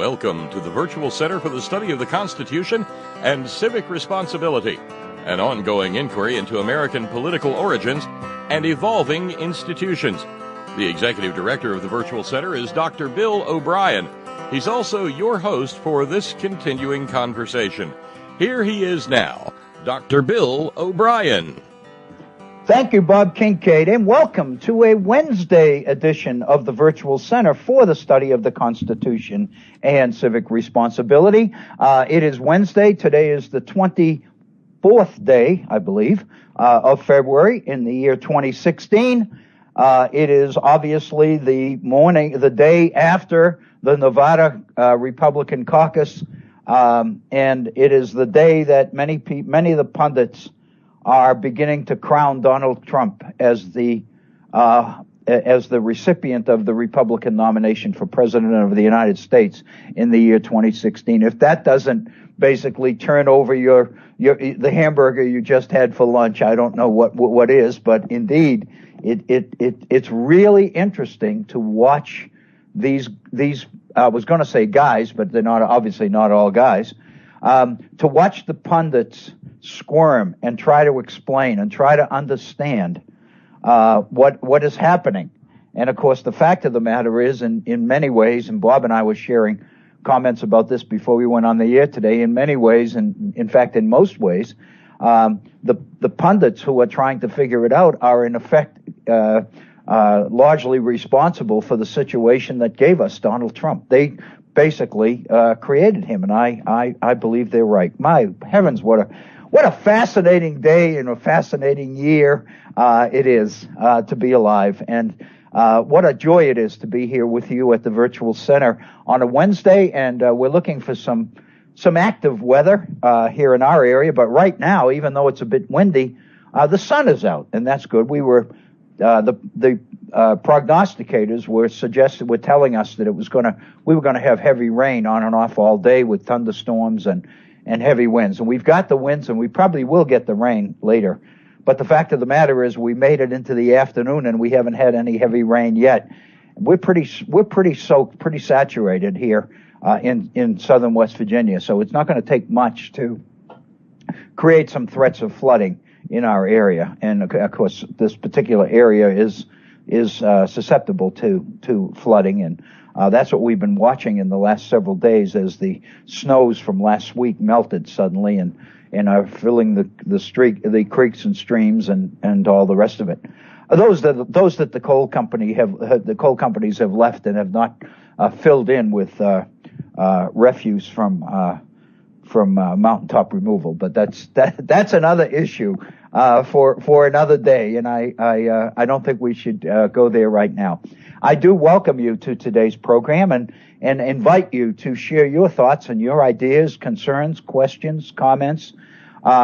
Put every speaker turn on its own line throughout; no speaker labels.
Welcome to the Virtual Center for the Study of the Constitution and Civic Responsibility, an ongoing inquiry into American political origins and evolving institutions. The Executive Director of the Virtual Center is Dr. Bill O'Brien. He's also your host for this continuing conversation. Here he is now, Dr. Bill O'Brien.
Thank you, Bob Kincaid, and welcome to a Wednesday edition of the Virtual Center for the Study of the Constitution and Civic Responsibility. It is Wednesday. Today is the 24th day, I believe, of February in the year 2016. It is obviously the day after the Nevada Republican caucus, and it is the day that many of the pundits are beginning to crown Donald Trump as the recipient of the Republican nomination for President of the United States in the year 2016. If that doesn't basically turn over the hamburger you just had for lunch, I don't know what is. But indeed, it's really interesting to watch these. I was going to say guys, but they're not, obviously not all guys. To watch the pundits squirm and try to explain and try to understand what is happening. And of course, the fact of the matter is, in many ways, and Bob and I were sharing comments about this before we went on the air today, in many ways, and in fact, in most ways, the pundits who are trying to figure it out are in effect largely responsible for the situation that gave us Donald Trump. They basically created him, and I believe they're right. My heavens, what a fascinating day and a fascinating year it is to be alive, and what a joy it is to be here with you at the Virtual Center on a Wednesday. And we're looking for some active weather here in our area, but right now, even though it's a bit windy, the sun is out, and that's good. We were the prognosticators were telling us that we were gonna have heavy rain on and off all day with thunderstorms and heavy winds. And we've got the winds, and we probably will get the rain later. But the fact of the matter is, we made it into the afternoon, and we haven't had any heavy rain yet. We're pretty soaked, pretty saturated here in southern West Virginia. So it's not going to take much to create some threats of flooding in our area. And of course, this particular area is susceptible to flooding, and that's what we've been watching in the last several days as the snows from last week melted suddenly and are filling the creeks and streams and all the rest of it. Those that the coal companies have left and have not filled in with refuse from mountaintop removal, but that's another issue for another day, and I don't think we should go there right now. I do welcome you to today's program and invite you to share your thoughts and your ideas, concerns, questions, comments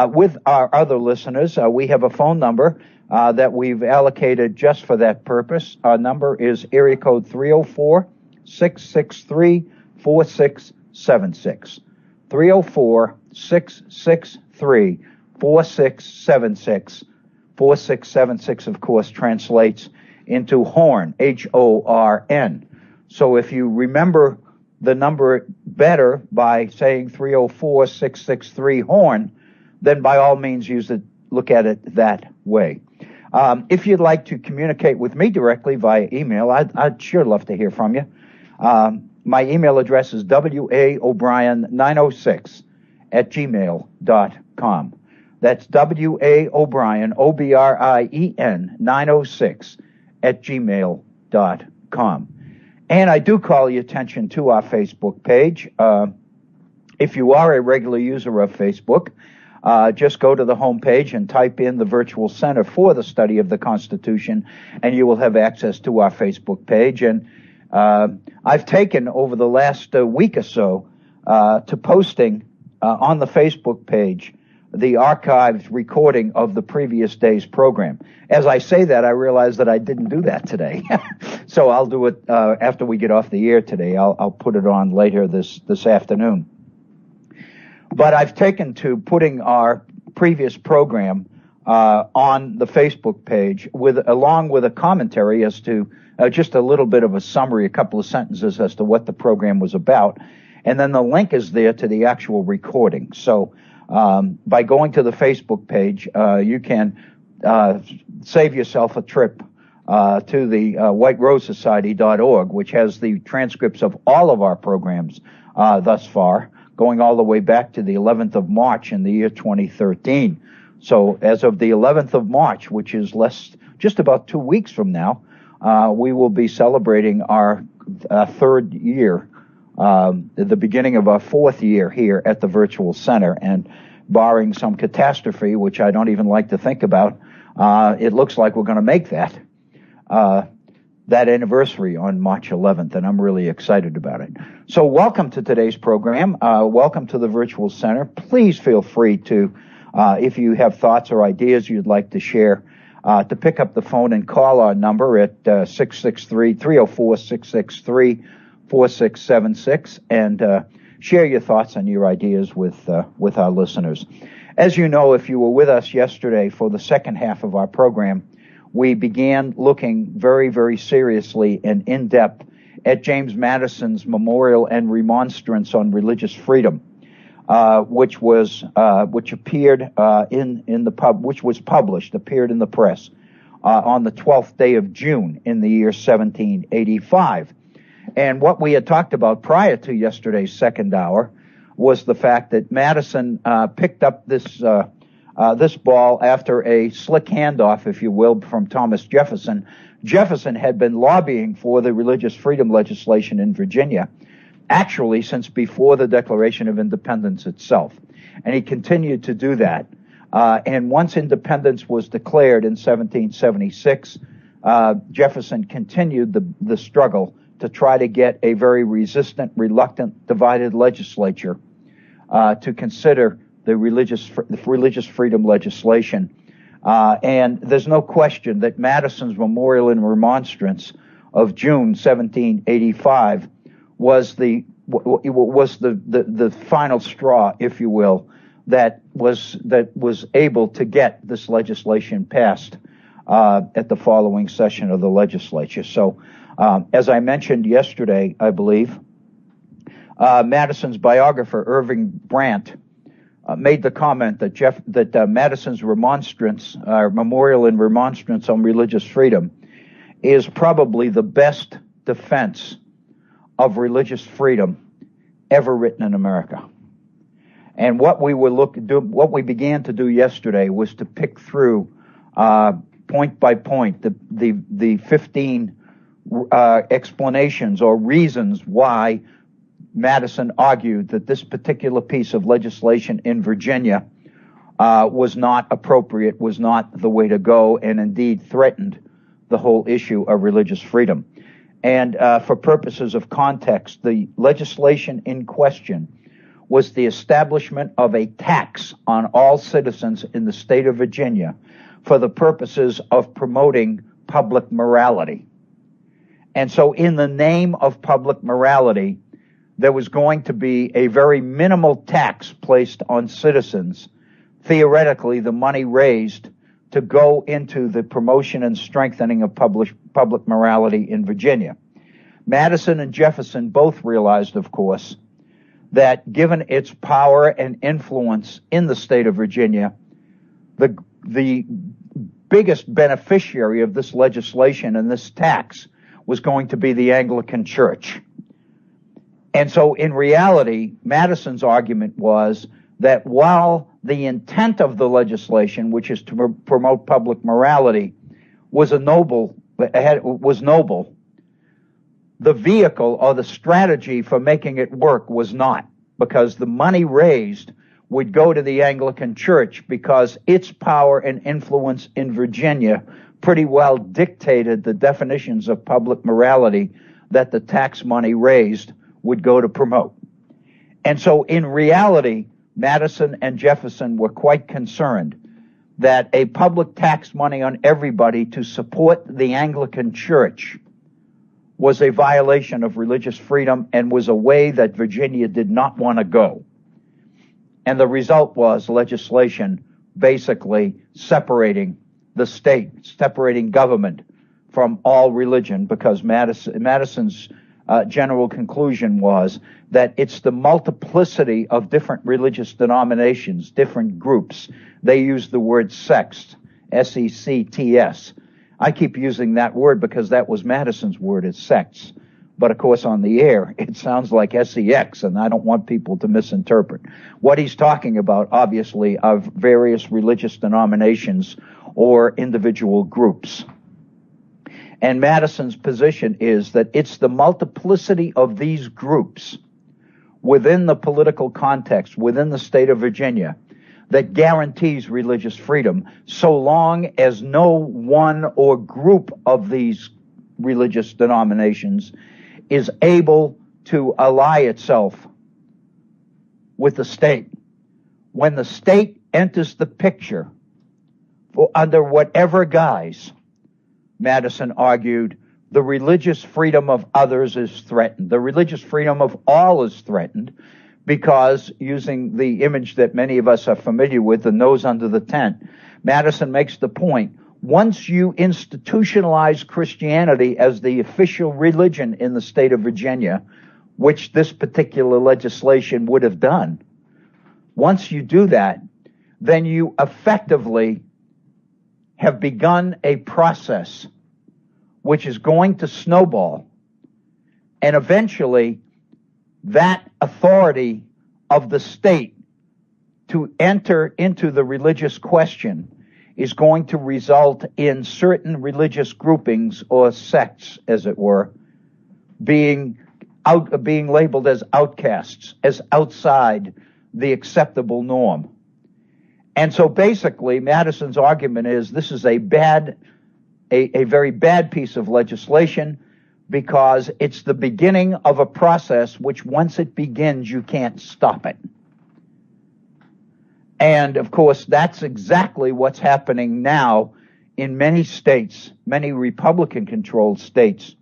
with our other listeners. We have a phone number that we've allocated just for that purpose. Our number is area code 304-663-4676. 304-663-4676. 4676, of course, translates into Horn, H-O-R-N. So if you remember the number better by saying 304-663-HORN, then by all means look at it that way. If you'd like to communicate with me directly via email, I'd sure love to hear from you. My email address is waobrien906@gmail.com. That's waobrien, O-B-R-I-E-N, 906@gmail.com. And I do call your attention to our Facebook page. If you are a regular user of Facebook, just go to the home page and type in the Virtual Center for the Study of the Constitution, and you will have access to our Facebook page. And I've taken over the last week or so to posting on the Facebook page the archived recording of the previous day's program. As I say that, I realize that I didn't do that today. So I'll do it after we get off the air today. I'll put it on later this afternoon. But I've taken to putting our previous program on the Facebook page along with a commentary as to just a little bit of a summary, a couple of sentences as to what the program was about. And then the link is there to the actual recording. So by going to the Facebook page, you can save yourself a trip to the whiterosesociety.org, which has the transcripts of all of our programs thus far, going all the way back to the 11th of March in the year 2013. So as of the 11th of March, which is just about 2 weeks from now, we will be celebrating our third year, the beginning of our fourth year here at the Virtual Center. And barring some catastrophe, which I don't even like to think about, it looks like we're going to make that anniversary on March 11th, and I'm really excited about it. So welcome to today's program. Welcome to the Virtual Center. Please feel free to, if you have thoughts or ideas you'd like to share, to pick up the phone and call our number at 663-304-663-4676 and share your thoughts and your ideas with our listeners. As you know, if you were with us yesterday for the second half of our program, we began looking very, very seriously and in-depth at James Madison's memorial and remonstrance on religious freedom, which appeared appeared in the press on the 12th day of June in the year 1785. And what we had talked about prior to yesterday's second hour was the fact that Madison picked up this ball after a slick handoff, if you will, from Thomas Jefferson. Jefferson had been lobbying for the religious freedom legislation in Virginia, actually since before the Declaration of Independence itself. And he continued to do that. And once independence was declared in 1776, Jefferson continued the struggle to try to get a very resistant, reluctant, divided legislature to consider the religious freedom legislation. And there's no question that Madison's memorial and remonstrance of June 1785 was the final straw, if you will, that was able to get this legislation passed at the following session of the legislature. So, as I mentioned yesterday, I believe, Madison's biographer, Irving Brandt, made the comment that Madison's remonstrance, memorial and remonstrance on religious freedom, is probably the best defense of religious freedom ever written in America. And what we began to do yesterday was to pick through point by point the 15 explanations or reasons why Madison argued that this particular piece of legislation in Virginia was not appropriate, was not the way to go, and indeed threatened the whole issue of religious freedom. And for purposes of context, the legislation in question was the establishment of a tax on all citizens in the state of Virginia for the purposes of promoting public morality. And so in the name of public morality, there was going to be a very minimal tax placed on citizens, theoretically the money raised to go into the promotion and strengthening of public morality in Virginia. Madison and Jefferson both realized, of course, that given its power and influence in the state of Virginia, the biggest beneficiary of this legislation and this tax was going to be the Anglican Church. And so in reality, Madison's argument was that while the intent of the legislation, which is to promote public morality, was noble, the vehicle or the strategy for making it work was not, because the money raised would go to the Anglican Church because its power and influence in Virginia pretty well dictated the definitions of public morality that the tax money raised would go to promote. And so in reality, Madison and Jefferson were quite concerned that a public tax money on everybody to support the Anglican Church was a violation of religious freedom and was a way that Virginia did not want to go. And the result was legislation basically separating the state, separating government from all religion, because Madison's general conclusion was that it's the multiplicity of different religious denominations, different groups. They use the word sects, S-E-C-T-S. I keep using that word because that was Madison's word, it's sects. But of course on the air, it sounds like S-E-X, and I don't want people to misinterpret. What he's talking about, obviously, are various religious denominations or individual groups. And Madison's position is that it's the multiplicity of these groups within the political context, within the state of Virginia, that guarantees religious freedom, so long as no one or group of these religious denominations is able to ally itself with the state. When the state enters the picture, under whatever guise, Madison argued, the religious freedom of others is threatened. The religious freedom of all is threatened because, using the image that many of us are familiar with, the nose under the tent, Madison makes the point, once you institutionalize Christianity as the official religion in the state of Virginia, which this particular legislation would have done, once you do that, then you effectively have begun a process which is going to snowball, and eventually that authority of the state to enter into the religious question is going to result in certain religious groupings or sects, as it were, being labeled as outcasts, as outside the acceptable norm. And so basically, Madison's argument is this is a very bad piece of legislation because it's the beginning of a process which, once it begins, you can't stop it. And, of course, that's exactly what's happening now in many states, many Republican-controlled states,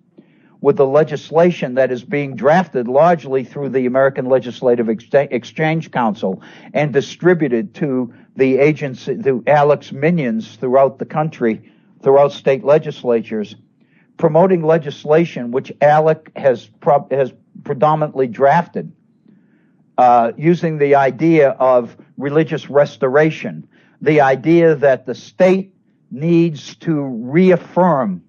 with the legislation that is being drafted largely through the American Legislative Exchange Council and distributed to the agency, to ALEC's minions throughout the country, throughout state legislatures, promoting legislation which ALEC has predominantly drafted, using the idea of religious restoration, the idea that the state needs to reaffirm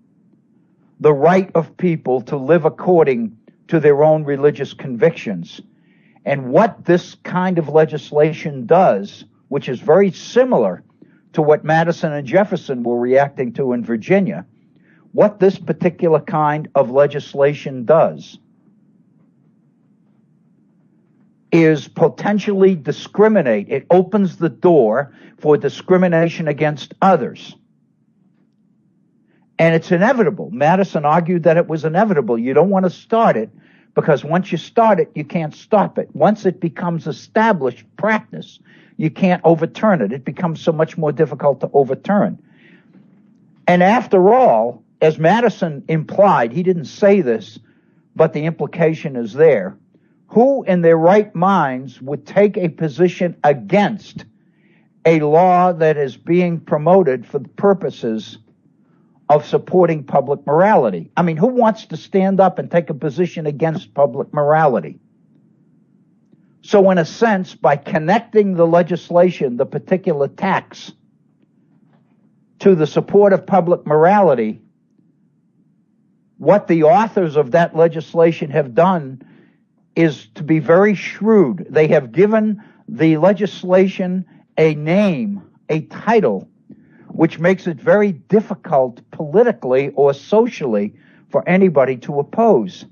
the right of people to live according to their own religious convictions. And what this kind of legislation does, which is very similar to what Madison and Jefferson were reacting to in Virginia, what this particular kind of legislation does is potentially discriminate. It opens the door for discrimination against others. And it's inevitable. Madison argued that it was inevitable. You don't want to start it because once you start it, you can't stop it. Once it becomes established practice, you can't overturn it. It becomes so much more difficult to overturn. And after all, as Madison implied, he didn't say this, but the implication is there, who in their right minds would take a position against a law that is being promoted for the purposes of supporting public morality? I mean, who wants to stand up and take a position against public morality? So in a sense, by connecting the legislation, the particular tax, to the support of public morality, what the authors of that legislation have done is to be very shrewd. They have given the legislation a name, a title, which makes it very difficult politically or socially for anybody to oppose.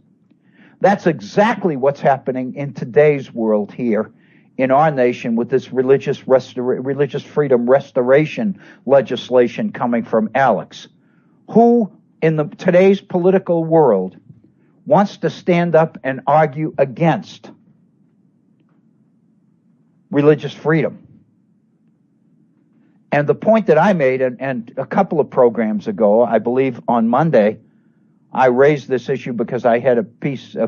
That's exactly what's happening in today's world here in our nation with this religious freedom restoration legislation coming from ALEC. Who in today's political world wants to stand up and argue against religious freedom? And the point that I made, and a couple of programs ago, I believe on Monday, I raised this issue because I had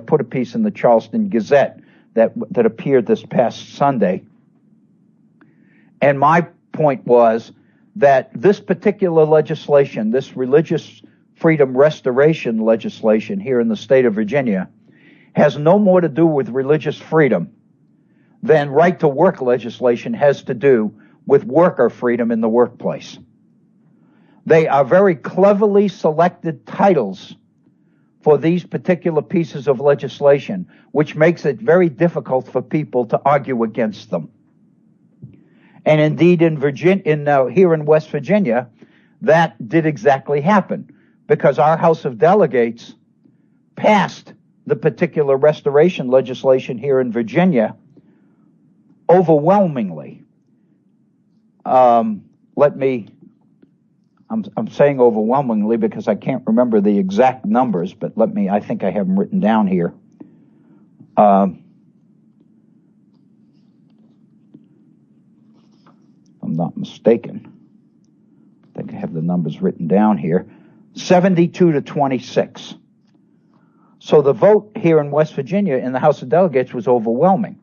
put a piece in the Charleston Gazette that appeared this past Sunday. And my point was that this particular legislation, this religious freedom restoration legislation here in the state of Virginia, has no more to do with religious freedom than right to work legislation has to do with worker freedom in the workplace. They are very cleverly selected titles for these particular pieces of legislation, which makes it very difficult for people to argue against them. And indeed, here in West Virginia, that did exactly happen, because our House of Delegates passed the particular restoration legislation here in Virginia overwhelmingly. I'm saying overwhelmingly because I can't remember the exact numbers, but I think I have them written down here. I'm not mistaken. I think I have the numbers written down here. 72 to 26. So the vote here in West Virginia in the House of Delegates was overwhelming.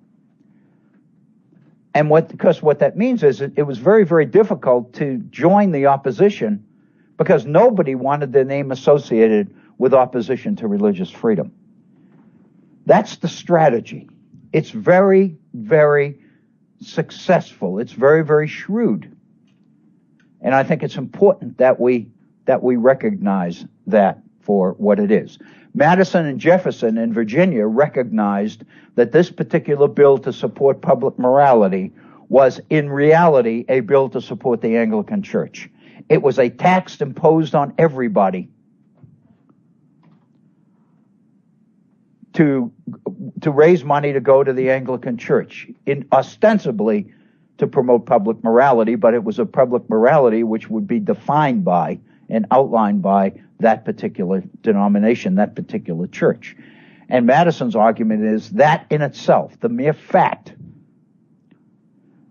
And because what that means is it was very, very difficult to join the opposition, because nobody wanted their name associated with opposition to religious freedom. That's the strategy. It's very, very successful. It's very, very shrewd. And I think it's important that we recognize that for what it is. Madison and Jefferson in Virginia recognized that this particular bill to support public morality was in reality a bill to support the Anglican Church. It was a tax imposed on everybody to raise money to go to the Anglican Church, ostensibly to promote public morality, but it was a public morality which would be defined by and outlined by that particular denomination, that particular church. And Madison's argument is that in itself, the mere fact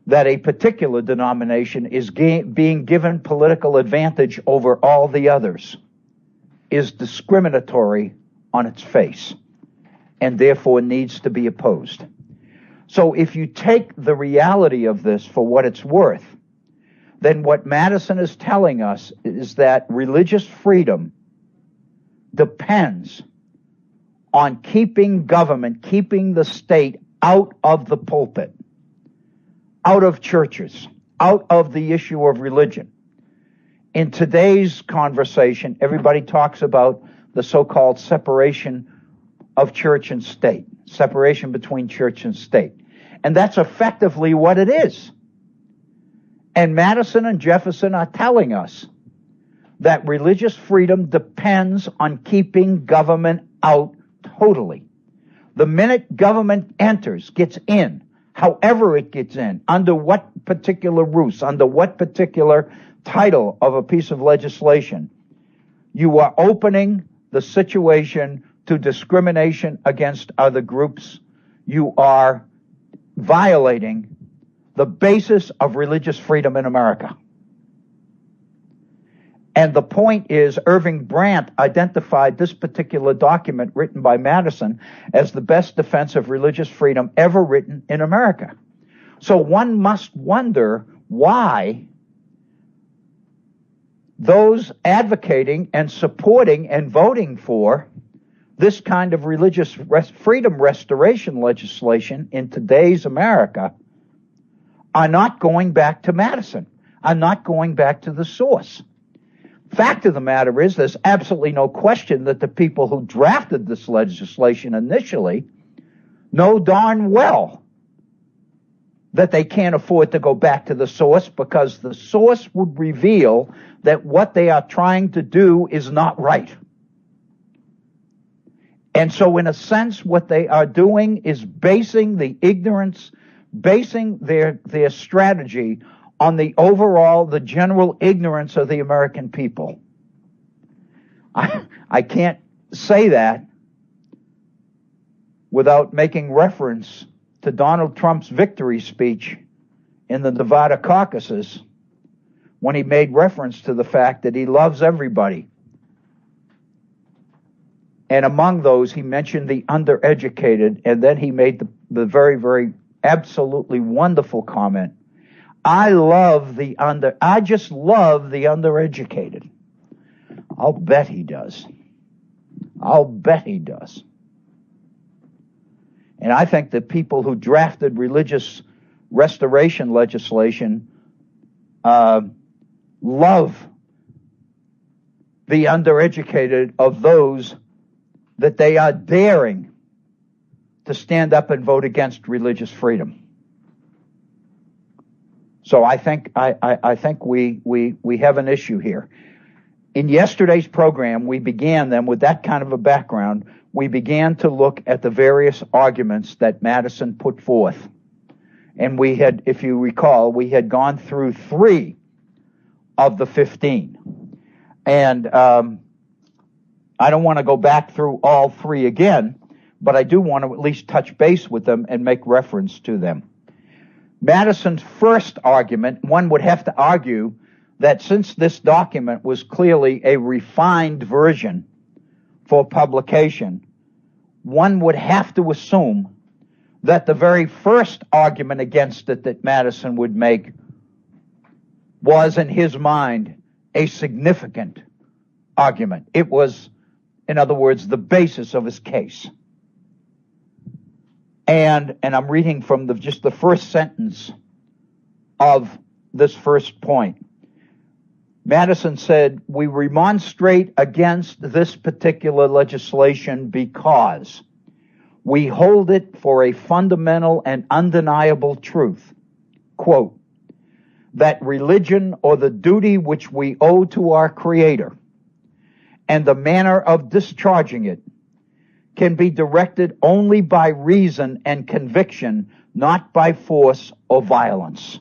that a particular denomination is being given political advantage over all the others is discriminatory on its face, and therefore needs to be opposed. So if you take the reality of this for what it's worth, then what Madison is telling us is that religious freedom depends on keeping government, keeping the state out of the pulpit, out of churches, out of the issue of religion. In today's conversation, everybody talks about the so-called separation of church and state, separation between church and state. And that's effectively what it is. And Madison and Jefferson are telling us that religious freedom depends on keeping government out totally. The minute government enters, gets in, however it gets in, under what particular ruse, under what particular title of a piece of legislation, you are opening the situation to discrimination against other groups. You are violating the basis of religious freedom in America. And the point is, Irving Brandt identified this particular document written by Madison as the best defense of religious freedom ever written in America. So one must wonder why those advocating and supporting and voting for this kind of religious freedom restoration legislation in today's America are not going back to Madison, are not going back to the source. Fact of the matter is, there's absolutely no question that the people who drafted this legislation initially know darn well that they can't afford to go back to the source, because the source would reveal that what they are trying to do is not right. And so in a sense, what they are doing is basing the ignorance, basing their strategy on the general ignorance of the American people. I can't say that without making reference to Donald Trump's victory speech in the Nevada caucuses, when he made reference to the fact that he loves everybody. And among those, he mentioned the undereducated, and then he made the very, very absolutely wonderful comment, I just love the undereducated. I'll bet he does. I'll bet he does. And I think the people who drafted religious restoration legislation love the undereducated of those that they are daring to stand up and vote against religious freedom. So I think we have an issue here. In yesterday's program, we began then with that kind of a background. We began to look at the various arguments that Madison put forth. And we had, if you recall, we had gone through 3 of the 15. And I don't want to go back through all 3 again, but I do want to at least touch base with them and make reference to them. Madison's first argument, one would have to argue that since this document was clearly a refined version for publication, one would have to assume that the very first argument against it that Madison would make was, in his mind, a significant argument. It was, in other words, the basis of his case. And I'm reading from just the first sentence of this first point. Madison said, "We remonstrate against this particular legislation because we hold it for a fundamental and undeniable truth, quote, that religion or the duty which we owe to our Creator and the manner of discharging it can be directed only by reason and conviction, not by force or violence."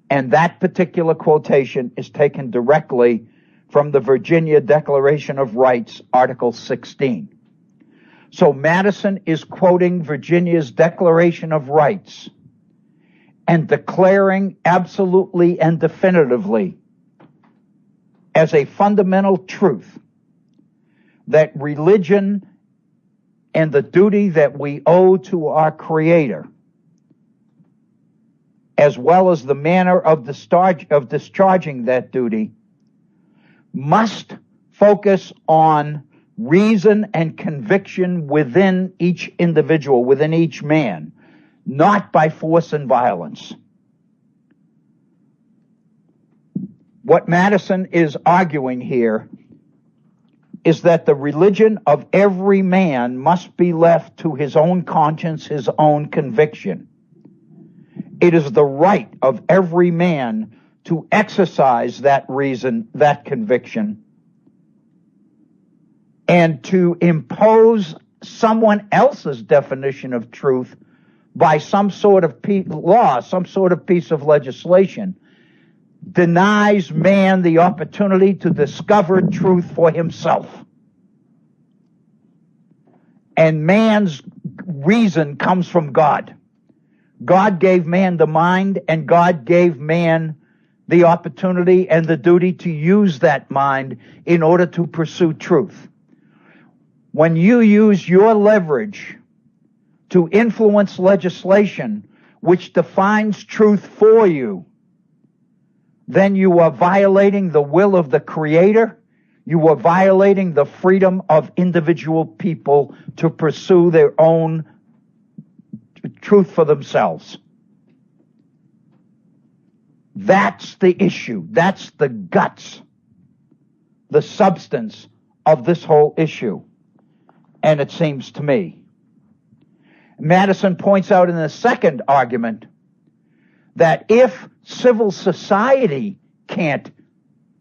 And that particular quotation is taken directly from the Virginia Declaration of Rights, Article 16. So Madison is quoting Virginia's Declaration of Rights and declaring absolutely and definitively as a fundamental truth that religion and the duty that we owe to our Creator, as well as the manner of discharging that duty, must focus on reason and conviction within each individual, within each man, not by force and violence. What Madison is arguing here is that the religion of every man must be left to his own conscience, his own conviction. It is the right of every man to exercise that reason, that conviction, and to impose someone else's definition of truth by some sort of law, some sort of piece of legislation, denies man the opportunity to discover truth for himself. And man's reason comes from God. God gave man the mind, and God gave man the opportunity and the duty to use that mind in order to pursue truth. When you use your leverage to influence legislation which defines truth for you, then you are violating the will of the Creator. You are violating the freedom of individual people to pursue their own truth for themselves. That's the issue. That's the guts, the substance of this whole issue. And it seems to me. Madison points out in the second argument that if civil society can't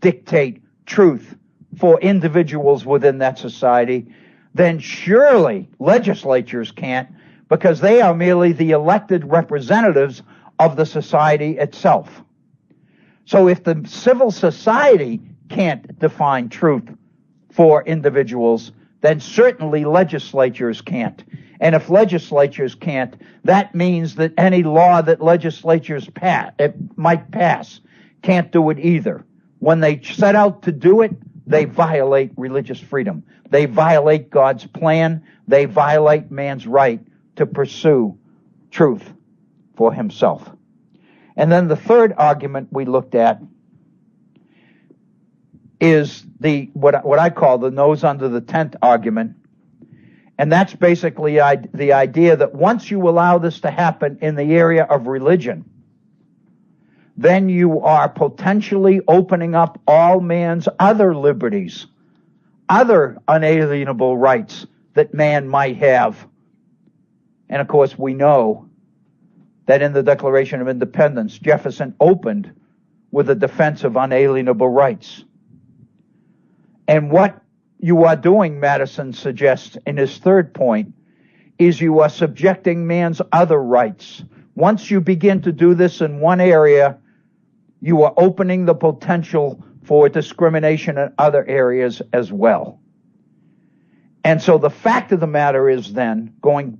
dictate truth for individuals within that society, then surely legislatures can't, because they are merely the elected representatives of the society itself. So if the civil society can't define truth for individuals, then certainly legislatures can't. And if legislatures can't, that means that any law that legislatures might pass can't do it either. When they set out to do it, they violate religious freedom. They violate God's plan. They violate man's right to pursue truth for himself. And then the third argument we looked at is what I call the nose under the tent argument. And that's basically the idea that once you allow this to happen in the area of religion, then you are potentially opening up all man's other liberties, other unalienable rights that man might have. And of course, we know that in the Declaration of Independence, Jefferson opened with a defense of unalienable rights. And what you are doing, Madison suggests in his third point, is you are subjecting man's other rights. Once you begin to do this in one area, you are opening the potential for discrimination in other areas as well. And so the fact of the matter is then,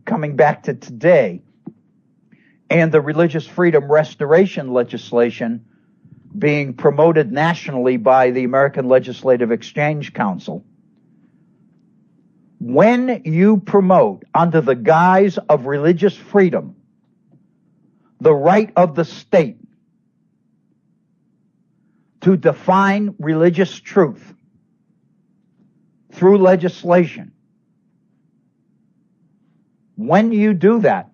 coming back to today, and the religious freedom restoration legislation being promoted nationally by the American Legislative Exchange Council, when you promote, under the guise of religious freedom, the right of the state to define religious truth through legislation, when you do that,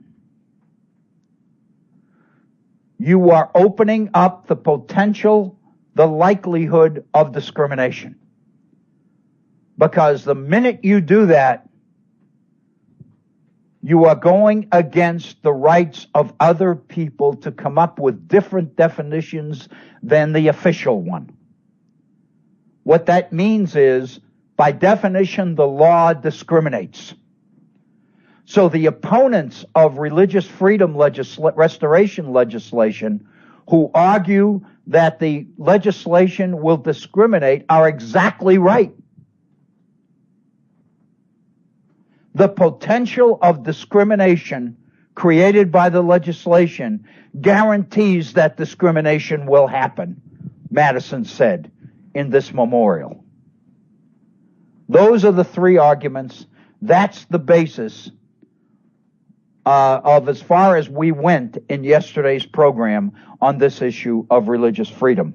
you are opening up the potential, the likelihood of discrimination. Because the minute you do that, you are going against the rights of other people to come up with different definitions than the official one. What that means is, by definition, the law discriminates. So the opponents of religious freedom restoration legislation who argue that the legislation will discriminate are exactly right. The potential of discrimination created by the legislation guarantees that discrimination will happen, Madison said in this memorial. Those are the three arguments. That's the basis of as far as we went in yesterday's program on this issue of religious freedom.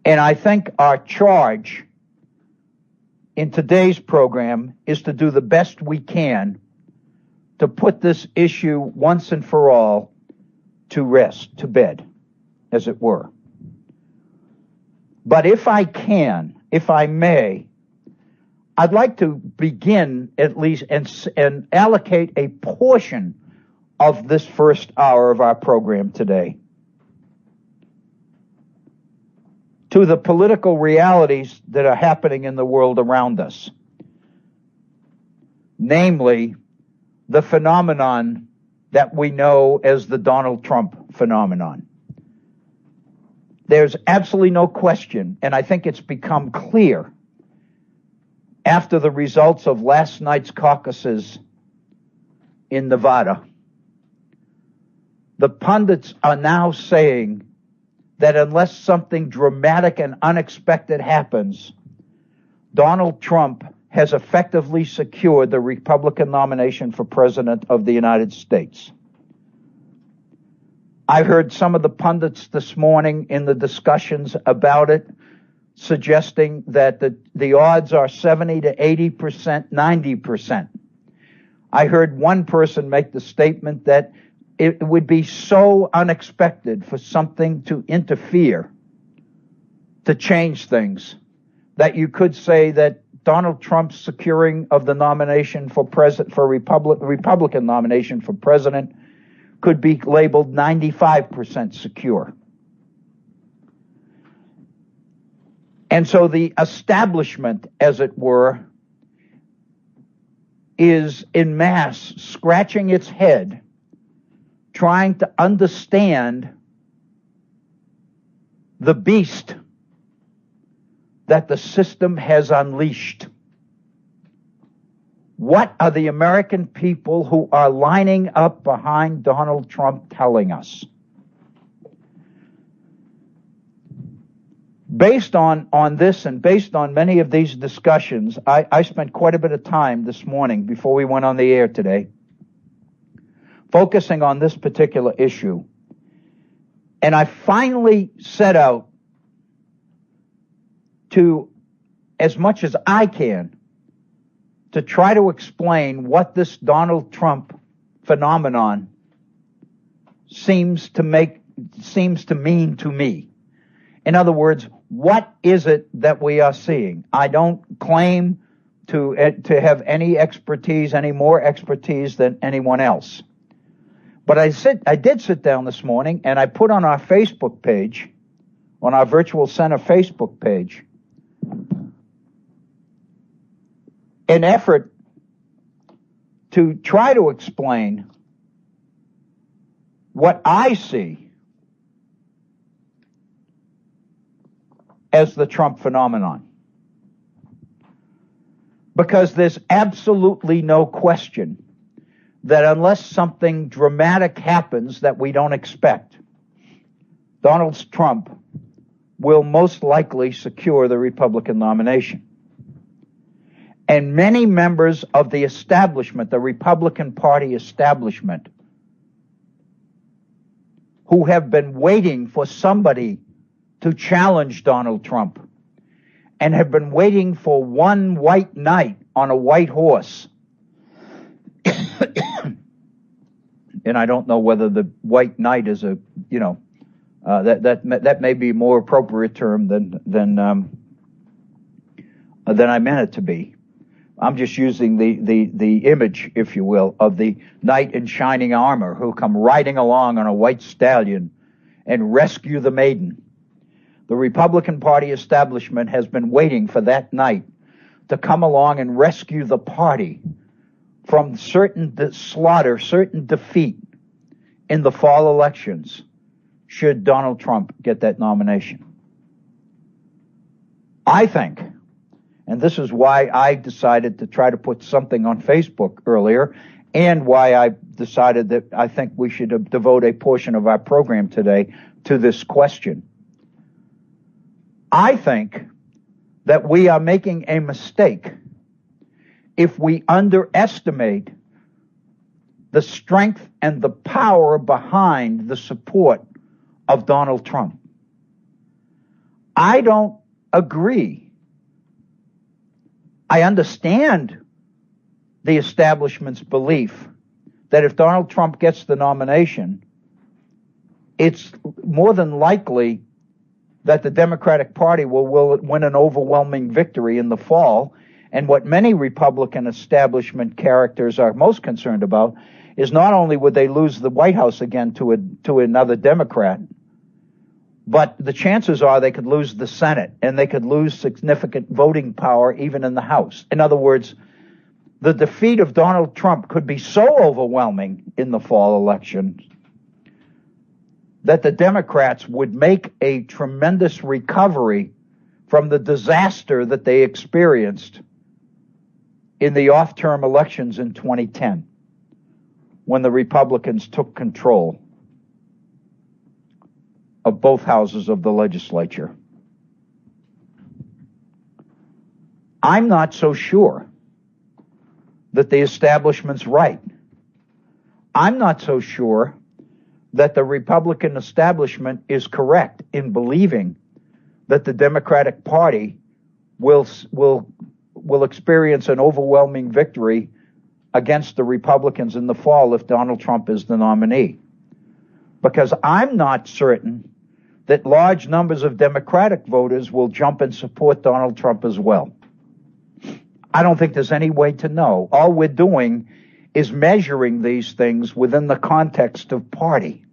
And I think our charge in today's program is to do the best we can to put this issue once and for all to rest, to bed, as it were. But if I can, if I may, I'd like to begin at least and allocate a portion of this first hour of our program today to the political realities that are happening in the world around us. Namely, the phenomenon that we know as the Donald Trump phenomenon. There's absolutely no question, and I think it's become clear after the results of last night's caucuses in Nevada. The pundits are now saying that unless something dramatic and unexpected happens, Donald Trump has effectively secured the Republican nomination for President of the United States. I heard some of the pundits this morning in the discussions about it suggesting that the odds are 70 to 80%, 90%. I heard one person make the statement that it would be so unexpected for something to interfere, to change things, that you could say that Donald Trump's securing of the nomination for Republican nomination for president could be labeled 95% secure. And so the establishment, as it were, is en masse scratching its head, trying to understand the beast that the system has unleashed. What are the American people who are lining up behind Donald Trump telling us? Based on this and based on many of these discussions, I spent quite a bit of time this morning before we went on the air today focusing on this particular issue. And I finally set out to, as much as I can, to try to explain what this Donald Trump phenomenon seems to mean to me. In other words, what is it that we are seeing? I don't claim to have any expertise, any more expertise than anyone else. But I did sit down this morning and I put on our Facebook page, on our Virtual Center Facebook page, an effort to try to explain what I see as the Trump phenomenon. Because there's absolutely no question that unless something dramatic happens that we don't expect, Donald Trump will most likely secure the Republican nomination. And many members of the establishment, the Republican Party establishment, who have been waiting for somebody to challenge Donald Trump and have been waiting for one white knight on a white horse. And I don't know whether the white knight is a, that may be a more appropriate term than I meant it to be. I'm just using the image, if you will, of the knight in shining armor who come riding along on a white stallion and rescue the maiden. The Republican Party establishment has been waiting for that knight to come along and rescue the party from certain slaughter, certain defeat in the fall elections should Donald Trump get that nomination. I think, and this is why I decided to try to put something on Facebook earlier, and why I decided that I think we should devote a portion of our program today to this question. I think that we are making a mistake if we underestimate the strength and the power behind the support of Donald Trump. I don't agree. I understand the establishment's belief that if Donald Trump gets the nomination, it's more than likely that the Democratic Party will win an overwhelming victory in the fall. And what many Republican establishment characters are most concerned about is not only would they lose the White House again to another Democrat, but the chances are they could lose the Senate and they could lose significant voting power even in the House. In other words, the defeat of Donald Trump could be so overwhelming in the fall election that the Democrats would make a tremendous recovery from the disaster that they experienced in the off-term elections in 2010, when the Republicans took control of both houses of the legislature. I'm not so sure that the establishment's right. I'm not so sure that the Republican establishment is correct in believing that the Democratic Party will experience an overwhelming victory against the Republicans in the fall if Donald Trump is the nominee. Because I'm not certain that large numbers of Democratic voters will jump and support Donald Trump as well. I don't think there's any way to know. All we're doing is measuring these things within the context of party.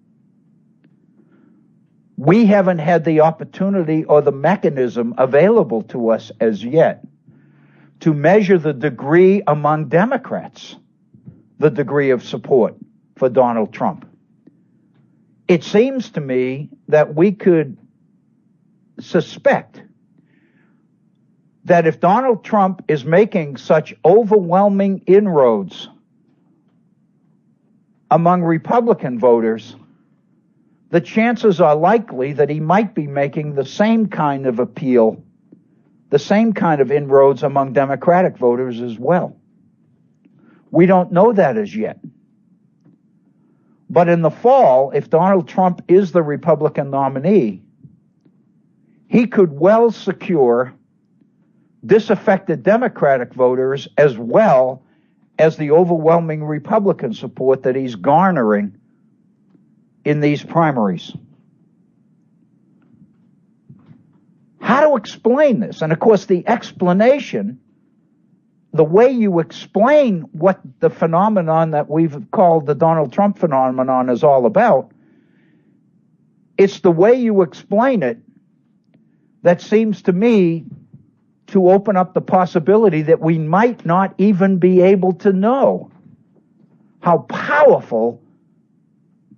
We haven't had the opportunity or the mechanism available to us as yet to measure the degree among Democrats, the degree of support for Donald Trump. It seems to me that we could suspect that if Donald Trump is making such overwhelming inroads among Republican voters, the chances are likely that he might be making the same kind of appeal, the same kind of inroads among Democratic voters as well. We don't know that as yet. But in the fall, if Donald Trump is the Republican nominee, he could well secure disaffected Democratic voters as well as the overwhelming Republican support that he's garnering in these primaries. How to explain this? And of course, the explanation, the way you explain what the phenomenon that we've called the Donald Trump phenomenon is all about, it's the way you explain it that seems to me to open up the possibility that we might not even be able to know how powerful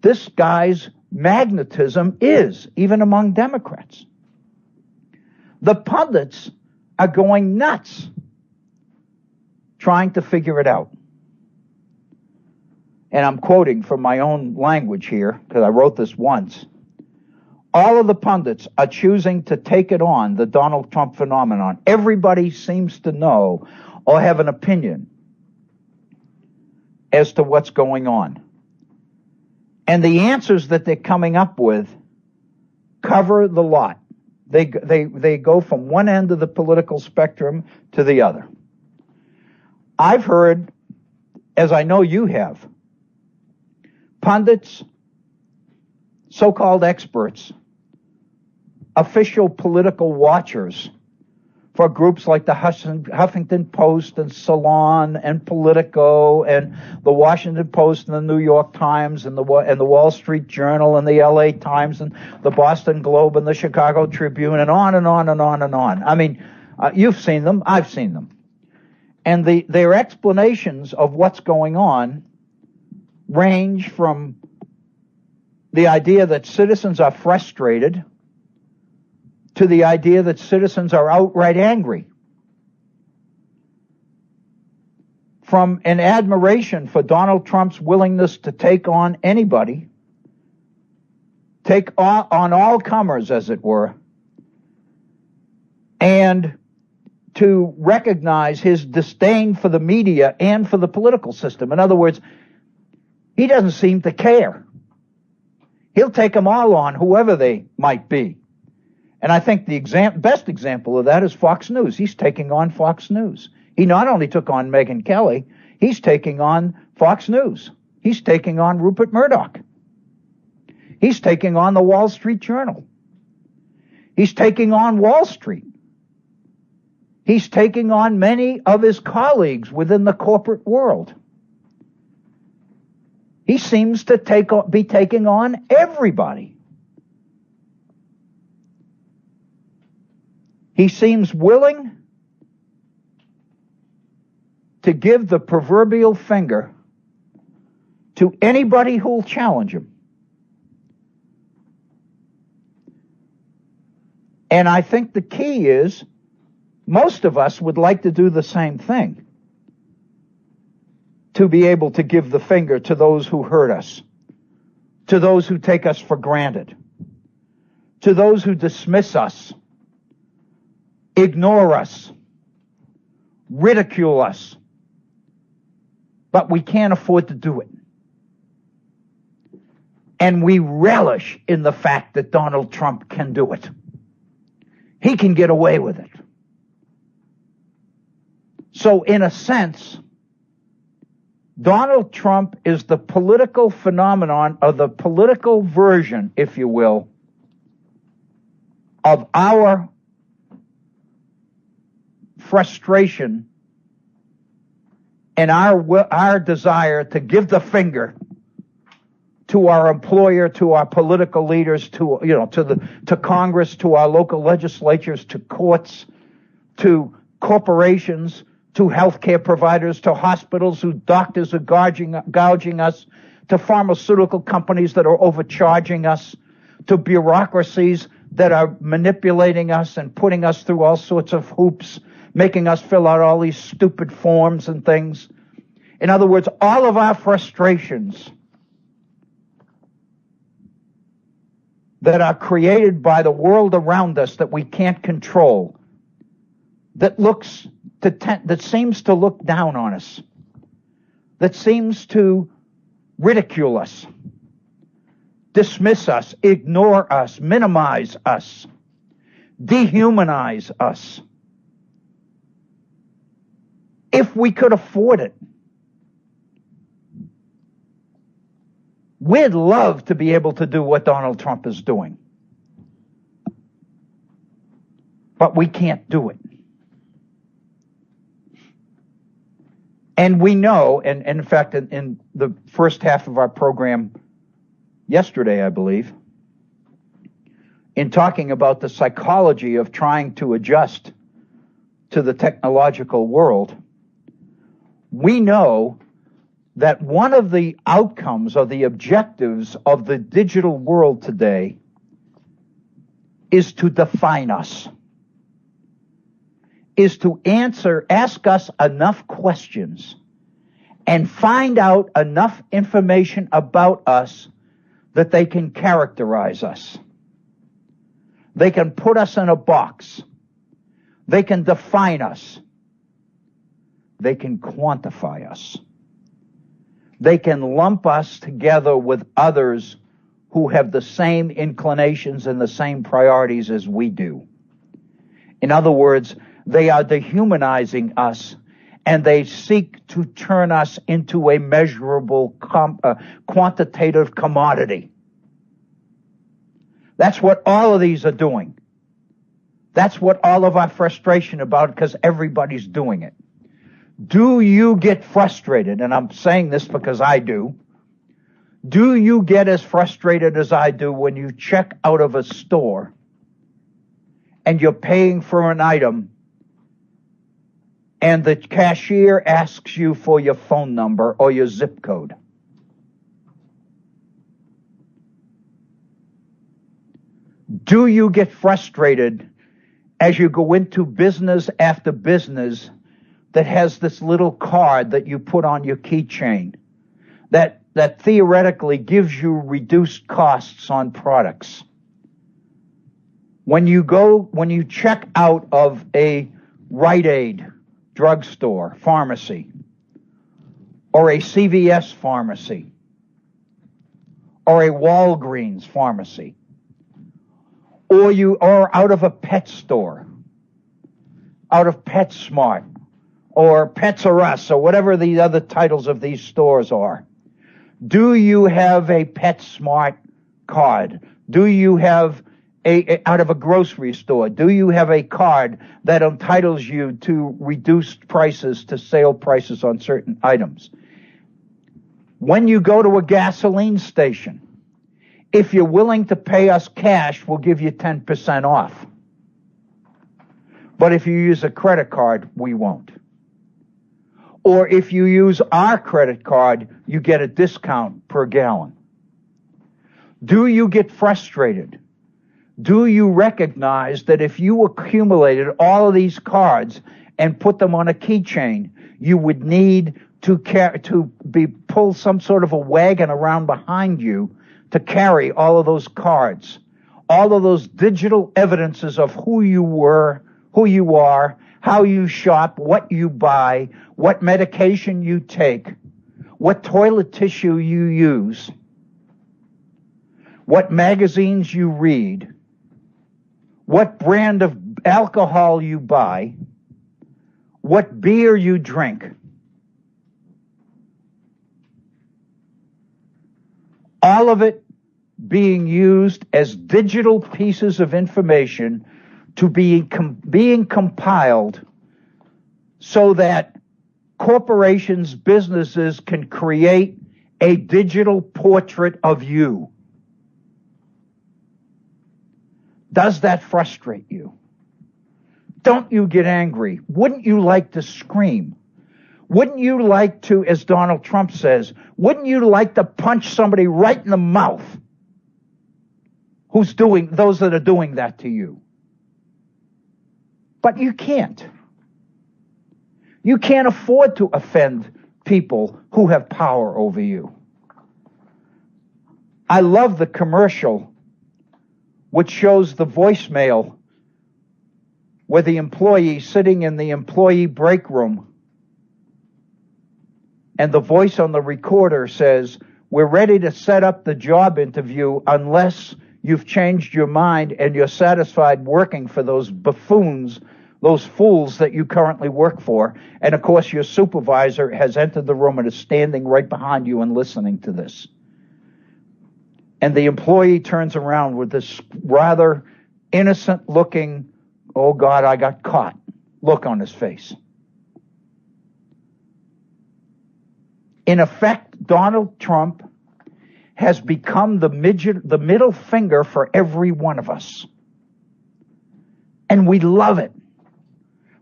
this guy's magnetism is, even among Democrats. The pundits are going nuts trying to figure it out. And I'm quoting from my own language here, because I wrote this once. All of the pundits are choosing to take it on, the Donald Trump phenomenon. Everybody seems to know or have an opinion as to what's going on. And the answers that they're coming up with cover the lot. They go from one end of the political spectrum to the other. I've heard, as I know you have, pundits, so-called experts, official political watchers for groups like the Huffington Post and Salon and Politico and the Washington Post and the New York Times and the Wall Street Journal and the LA Times and the Boston Globe and the Chicago Tribune and on and on and on and on. I mean, you've seen them, I've seen them. And their explanations of what's going on range from the idea that citizens are frustrated to the idea that citizens are outright angry. From an admiration for Donald Trump's willingness to take on anybody, take on all comers, as it were, and to recognize his disdain for the media and for the political system. In other words, he doesn't seem to care. He'll take them all on, whoever they might be. And I think the best example of that is Fox News. He's taking on Fox News. He not only took on Megyn Kelly, he's taking on Fox News. He's taking on Rupert Murdoch. He's taking on the Wall Street Journal. He's taking on Wall Street. He's taking on many of his colleagues within the corporate world. He seems to be taking on everybody. He seems willing to give the proverbial finger to anybody who'll challenge him. And I think the key is most of us would like to do the same thing, to be able to give the finger to those who hurt us, to those who take us for granted, to those who dismiss us, ignore us, ridicule us, but we can't afford to do it. And we relish in the fact that Donald Trump can do it. He can get away with it. So in a sense, Donald Trump is the political phenomenon, or the political version, if you will, of our frustration and our desire to give the finger to our employer, to our political leaders, to Congress, to our local legislatures, to courts, to corporations, to healthcare providers, to hospitals whose doctors are gouging us, to pharmaceutical companies that are overcharging us, to bureaucracies that are manipulating us and putting us through all sorts of hoops, making us fill out all these stupid forms and things. In other words, all of our frustrations that are created by the world around us that we can't control, that seems to look down on us, that seems to ridicule us, dismiss us, ignore us, minimize us, dehumanize us. if we could afford it. We'd love to be able to do what Donald Trump is doing. But we can't do it. And we know, and in fact, in the first half of our program yesterday, I believe, in talking about the psychology of trying to adjust to the technological world, we know that one of the outcomes or the objectives of the digital world today is to define us, is to ask us enough questions and find out enough information about us that they can characterize us. They can put us in a box. They can define us. They can quantify us. They can lump us together with others who have the same inclinations and the same priorities as we do. In other words, they are dehumanizing us, and they seek to turn us into a measurable, quantitative commodity. That's what all of these are doing. That's what all of our frustration about, because everybody's doing it. Do you get frustrated? And I'm saying this because I do. Do you get as frustrated as I do when you check out of a store and you're paying for an item and the cashier asks you for your phone number or your zip code? Do you get frustrated as you go into business after business that has this little card that you put on your keychain that theoretically gives you reduced costs on products? When you check out of a Rite Aid drugstore, pharmacy, or a CVS pharmacy, or a Walgreens pharmacy, or out of a pet store, out of PetSmart, or Pets R Us, or whatever the other titles of these stores are. Do you have a PetSmart card? Do you have out of a grocery store, do you have a card that entitles you to reduced prices, to sale prices on certain items? When you go to a gasoline station, if you're willing to pay us cash, we'll give you 10% off. But if you use a credit card, we won't. Or if you use our credit card, you get a discount per gallon. Do you get frustrated? Do you recognize that if you accumulated all of these cards and put them on a keychain, you would need to pull some sort of a wagon around behind you to carry all of those cards, all of those digital evidences of who you were, who you are, how you shop, what you buy, what medication you take, what toilet tissue you use, what magazines you read, what brand of alcohol you buy, what beer you drink. All of it being used as digital pieces of information to being compiled so that corporations, businesses can create a digital portrait of you. Does that frustrate you? Don't you get angry? Wouldn't you like to scream? Wouldn't you like to, as Donald Trump says, wouldn't you like to punch somebody right in the mouth those that are doing that to you? But you can't. You can't afford to offend people who have power over you. I love the commercial which shows the voicemail where the employee sitting in the employee break room, and the voice on the recorder says, "We're ready to set up the job interview unless you've changed your mind and you're satisfied working for those buffoons those fools that you currently work for. And of course, your supervisor has entered the room and is standing right behind you and listening to this. And the employee turns around with this rather innocent looking, "Oh God, I got caught" look on his face. In effect, Donald Trump has become the middle finger for every one of us. And we love it.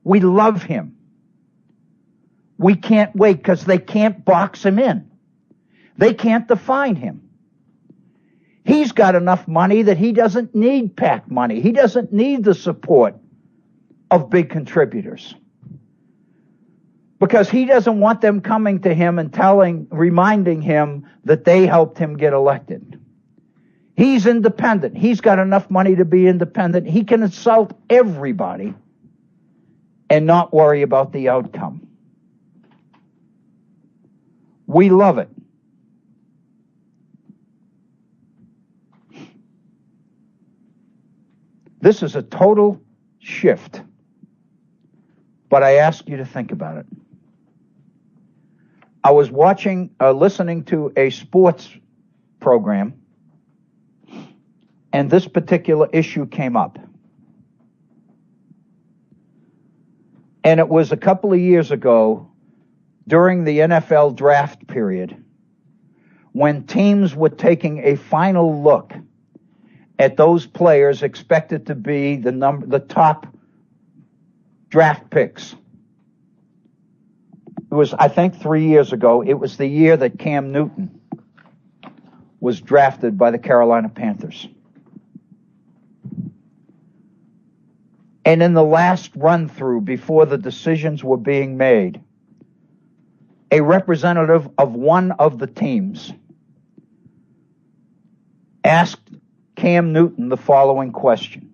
We love him. We can't wait because they can't box him in. They can't define him. He's got enough money that he doesn't need PAC money. He doesn't need the support of big contributors, because he doesn't want them coming to him and reminding him that they helped him get elected. He's independent. He's got enough money to be independent. He can insult everybody and not worry about the outcome. We love it. This is a total shift, but I ask you to think about it. I was listening to a sports program, and this particular issue came up. And it was a couple of years ago during the NFL draft period when teams were taking a final look at those players expected to be the top draft picks. It was, I think, 3 years ago. It was the year that Cam Newton was drafted by the Carolina Panthers. And in the last run-through, before the decisions were being made, a representative of one of the teams asked Cam Newton the following question: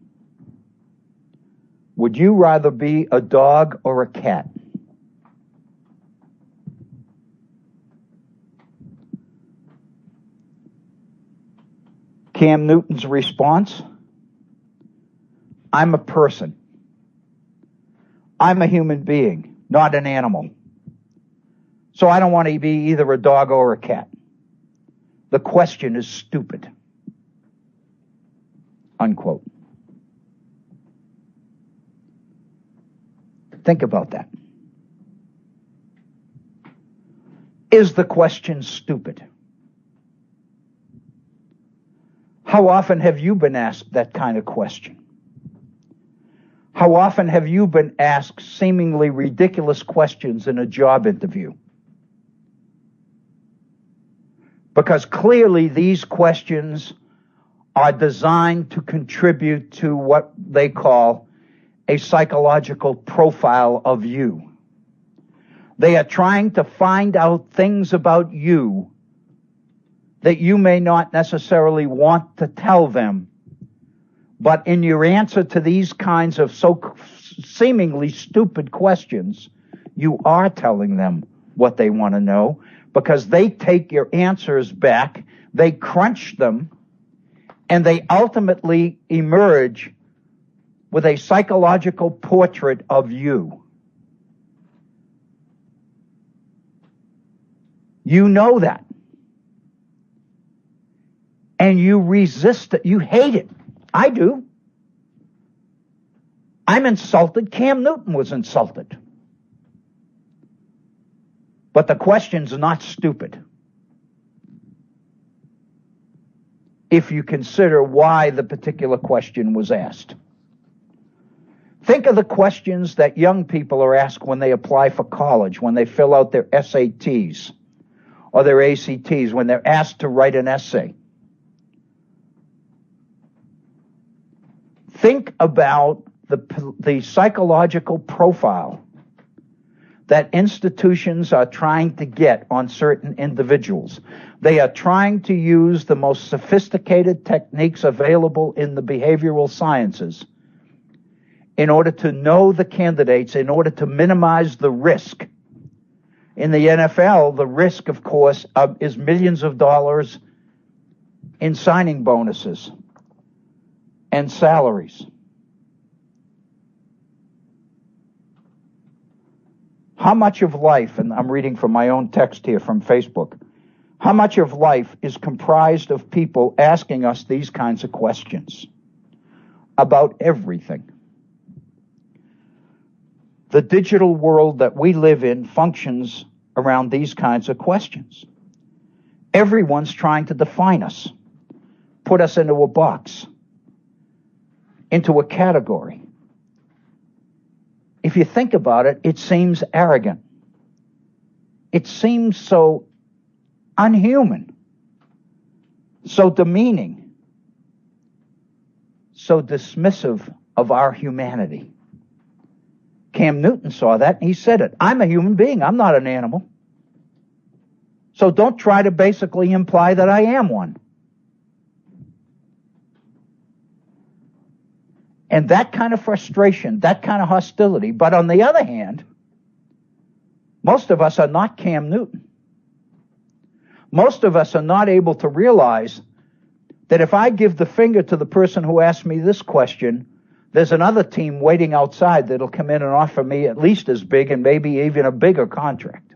would you rather be a dog or a cat? Cam Newton's response: I'm a person. I'm a human being, not an animal. So I don't want to be either a dog or a cat. The question is stupid. Unquote. Think about that. Is the question stupid? How often have you been asked that kind of question? How often have you been asked seemingly ridiculous questions in a job interview? Because clearly these questions are designed to contribute to what they call a psychological profile of you. They are trying to find out things about you that you may not necessarily want to tell them, but in your answer to these kinds of so seemingly stupid questions, you are telling them what they want to know, because they take your answers back, they crunch them, and they ultimately emerge with a psychological portrait of you. You know that. And you resist it. You hate it. I do. I'm insulted. Cam Newton was insulted. But the question's not stupid, if you consider why the particular question was asked. Think of the questions that young people are asked when they apply for college, when they fill out their SATs or their ACTs, when they're asked to write an essay. Think about the psychological profile that institutions are trying to get on certain individuals. They are trying to use the most sophisticated techniques available in the behavioral sciences in order to know the candidates, in order to minimize the risk. In the NFL, the risk, of course, is millions of dollars in signing bonuses and salaries. How much of life, and I'm reading from my own text here from Facebook, how much of life is comprised of people asking us these kinds of questions about everything? The digital world that we live in functions around these kinds of questions. Everyone's trying to define us, put us into a box, into a category. If you think about it, it seems arrogant. It seems so unhuman, so demeaning, so dismissive of our humanity. Cam Newton saw that and he said it. I'm a human being. I'm not an animal. So don't try to basically imply that I am one. And that kind of frustration, that kind of hostility. But on the other hand, most of us are not Cam Newton. Most of us are not able to realize that if I give the finger to the person who asked me this question, there's another team waiting outside that'll come in and offer me at least as big and maybe even a bigger contract.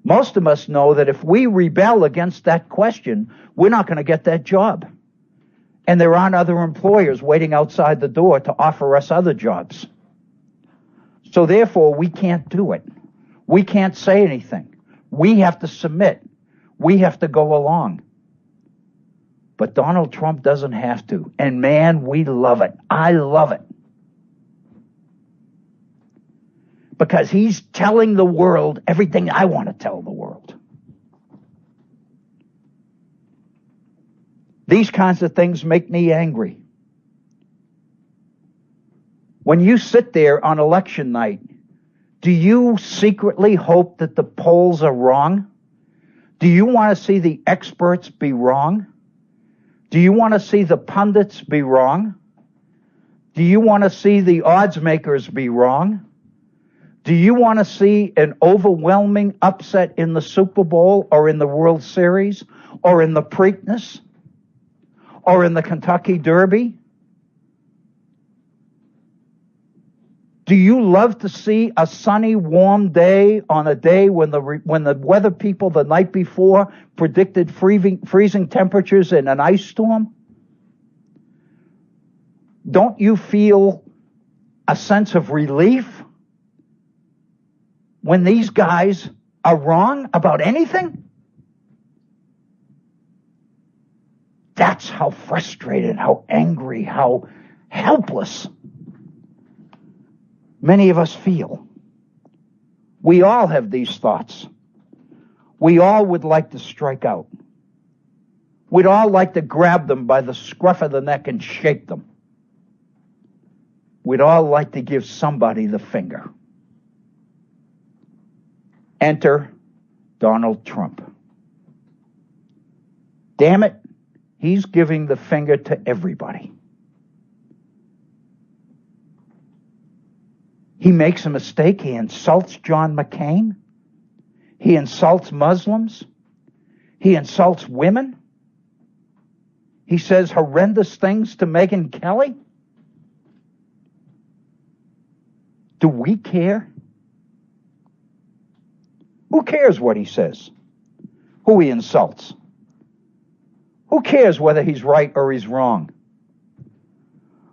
Most of us know that if we rebel against that question, we're not going to get that job. And there aren't other employers waiting outside the door to offer us other jobs. So therefore, we can't do it. We can't say anything. We have to submit. We have to go along. But Donald Trump doesn't have to. And man, we love it. I love it. Because he's telling the world everything I want to tell the world. These kinds of things make me angry. When you sit there on election night, do you secretly hope that the polls are wrong? Do you want to see the experts be wrong? Do you want to see the pundits be wrong? Do you want to see the odds makers be wrong? Do you want to see an overwhelming upset in the Super Bowl or in the World Series or in the Preakness or in the Kentucky Derby? Do you love to see a sunny, warm day on a day when the weather people the night before predicted freezing temperatures in an ice storm? Don't you feel a sense of relief when these guys are wrong about anything? That's how frustrated, how angry, how helpless many of us feel. We all have these thoughts. We all would like to strike out. We'd all like to grab them by the scruff of the neck and shake them. We'd all like to give somebody the finger. Enter Donald Trump. Damn it, he's giving the finger to everybody. He makes a mistake. He insults John McCain. He insults Muslims. He insults women. He says horrendous things to Megyn Kelly. Do we care? Who cares what he says? Who he insults? Who cares whether he's right or he's wrong?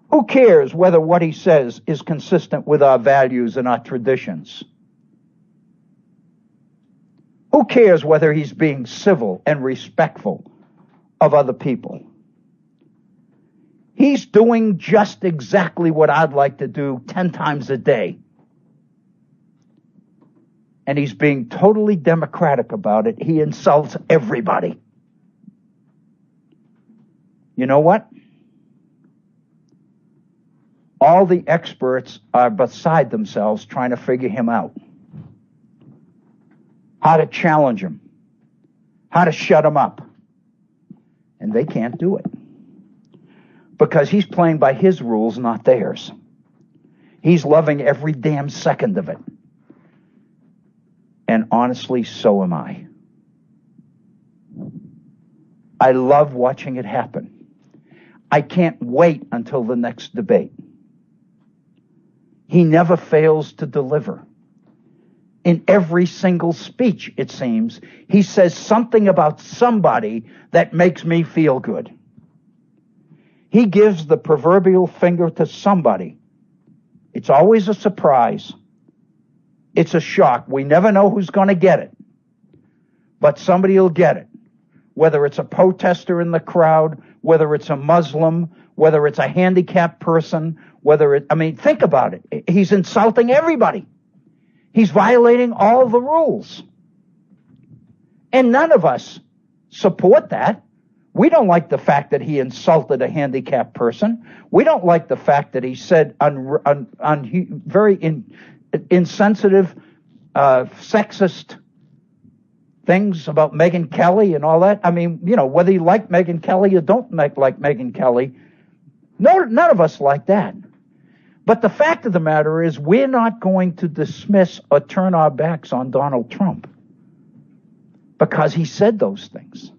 Who cares whether what he says is consistent with our values and our traditions? Who cares whether he's being civil and respectful of other people? He's doing just exactly what I'd like to do 10 times a day. And he's being totally democratic about it. He insults everybody. You know what? All the experts are beside themselves trying to figure him out. How to challenge him. How to shut him up. And they can't do it. Because he's playing by his rules, not theirs. He's loving every damn second of it. And honestly, so am I. I love watching it happen. I can't wait until the next debate. He never fails to deliver. in every single speech, it seems, he says something about somebody that makes me feel good. He gives the proverbial finger to somebody. It's always a surprise. It's a shock. We never know who's going to get it. But somebody will get it. Whether it's a protester in the crowd, whether it's a Muslim, whether it's a handicapped person, think about it. He's insulting everybody. He's violating all the rules. And none of us support that. We don't like the fact that he insulted a handicapped person. We don't like the fact that he said very insensitive, sexist things about Megyn Kelly and all that. Whether you like Megyn Kelly or don't like Megyn Kelly, none of us like that. But the fact of the matter is, we're not going to dismiss or turn our backs on Donald Trump because he said those things.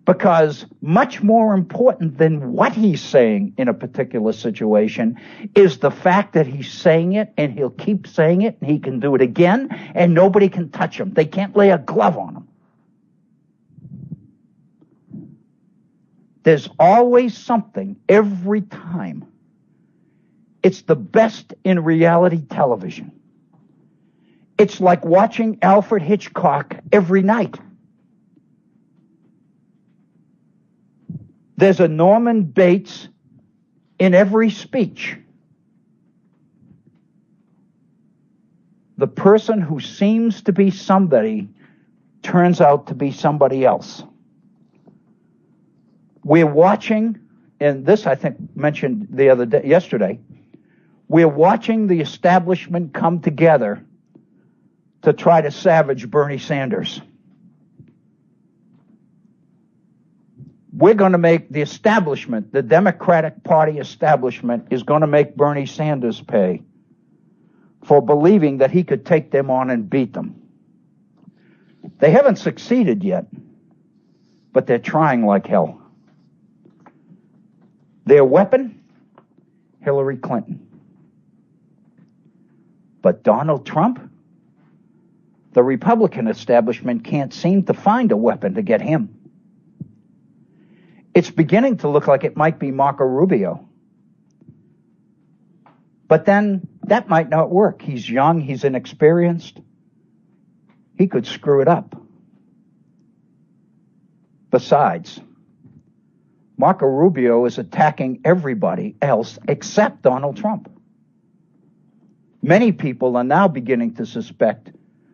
Because much more important than what he's saying in a particular situation is the fact that he's saying it, and he'll keep saying it, and he can do it again, and nobody can touch him. They can't lay a glove on him. There's always something every time. It's the best in reality television. It's like watching Alfred Hitchcock every night. There's a Norman Bates in every speech. The person who seems to be somebody turns out to be somebody else. We're watching, and this I think mentioned yesterday, we're watching the establishment come together to try to savage Bernie Sanders. We're going to make the establishment, the Democratic Party establishment, is going to make Bernie Sanders pay for believing that he could take them on and beat them. They haven't succeeded yet, but they're trying like hell. Their weapon, Hillary Clinton. But Donald Trump, the Republican establishment can't seem to find a weapon to get him. It's beginning to look like it might be Marco Rubio. But then that might not work. He's young, he's inexperienced. He could screw it up. Besides, Marco Rubio is attacking everybody else except Donald Trump. Many people are now beginning to suspect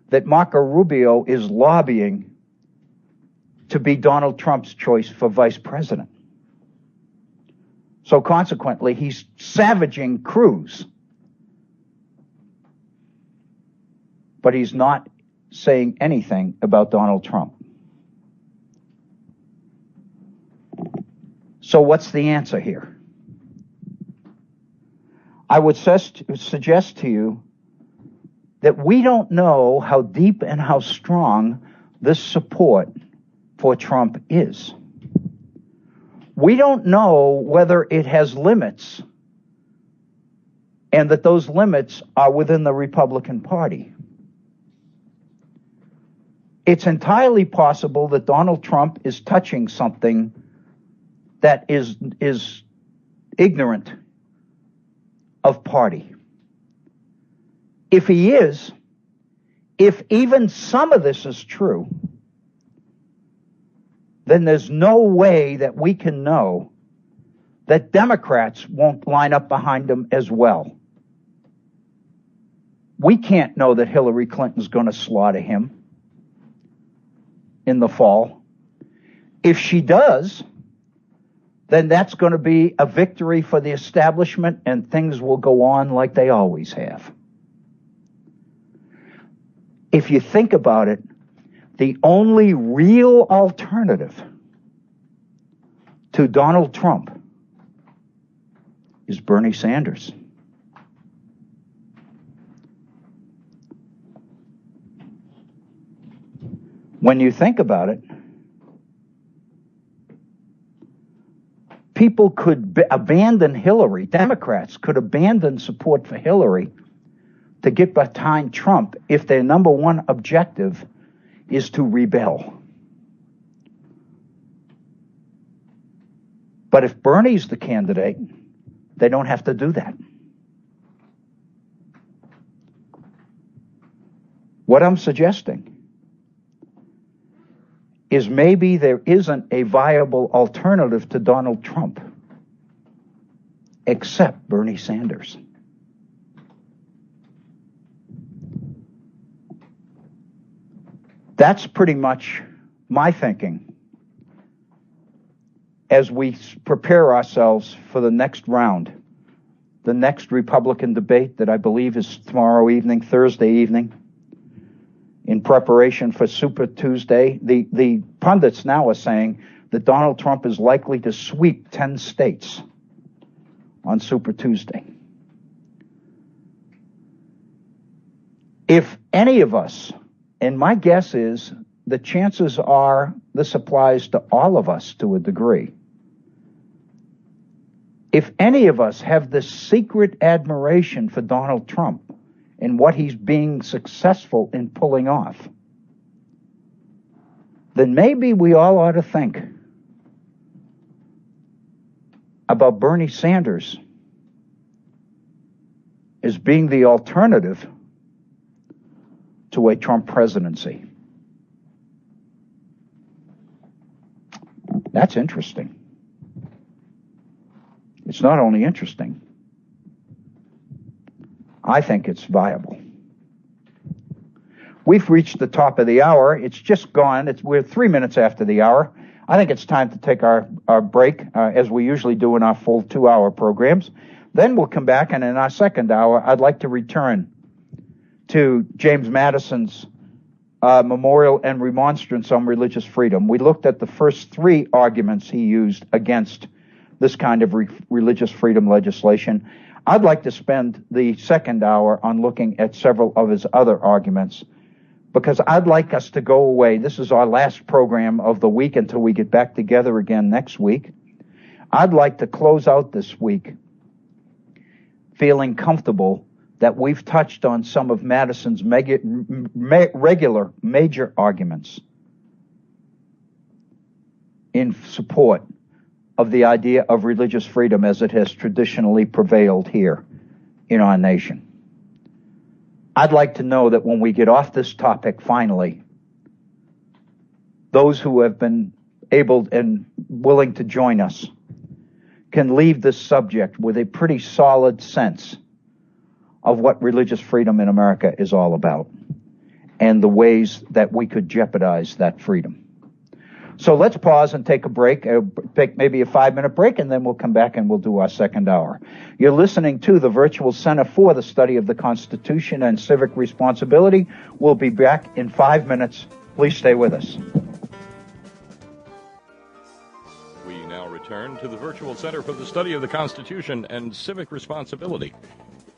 that Marco Rubio is lobbying to be Donald Trump's choice for vice president. So consequently, he's savaging Cruz. But he's not saying anything about Donald Trump. So what's the answer here? I would suggest to you that we don't know how deep and how strong this support for Trump is. We don't know whether it has limits and that those limits are within the Republican Party. It's entirely possible that Donald Trump is touching something that is ignorant of party. If he is, if even some of this is true, then there's no way that we can know that Democrats won't line up behind him as well. We can't know that Hillary Clinton's going to slaughter him in the fall. If she does, then that's going to be a victory for the establishment, and things will go on like they always have. If you think about it, the only real alternative to Donald Trump is Bernie Sanders. When you think about it, people could abandon Hillary, Democrats could abandon support for Hillary to get behind Trump if their number one objective is to rebel. But if Bernie's the candidate, they don't have to do that. What I'm suggesting is maybe there isn't a viable alternative to Donald Trump except Bernie Sanders. That's pretty much my thinking as we prepare ourselves for the next round, the next Republican debate that I believe is tomorrow evening, Thursday evening, in preparation for Super Tuesday. The pundits now are saying that Donald Trump is likely to sweep 10 states on Super Tuesday. If any of us, and my guess is the chances are this applies to all of us to a degree, if any of us have this secret admiration for Donald Trump and what he's being successful in pulling off, then maybe we all ought to think about Bernie Sanders as being the alternative to a Trump presidency. That's interesting. It's not only interesting, I think it's viable. We've reached the top of the hour. It's just gone. We're 3 minutes after the hour. I think it's time to take our break, as we usually do in our full 2-hour programs. Then we'll come back, and in our second hour, I'd like to return to James Madison's memorial and remonstrance on religious freedom. We looked at the first 3 arguments he used against this kind of religious freedom legislation. I'd like to spend the second hour on looking at several of his other arguments, because I'd like us to go away. This is our last program of the week until we get back together again next week. I'd like to close out this week feeling comfortable that we've touched on some of Madison's regular major arguments in support of the idea of religious freedom as it has traditionally prevailed here in our nation. I'd like to know that when we get off this topic finally, those who have been able and willing to join us can leave this subject with a pretty solid sense of what religious freedom in America is all about and the ways that we could jeopardize that freedom. So let's pause and take a break, take maybe a 5-minute break, and then we'll come back and we'll do our second hour. You're listening to the Virtual Center for the Study of the Constitution and Civic Responsibility. We'll be back in 5 minutes. Please stay with us.
We now return to the Virtual Center for the Study of the Constitution and Civic Responsibility.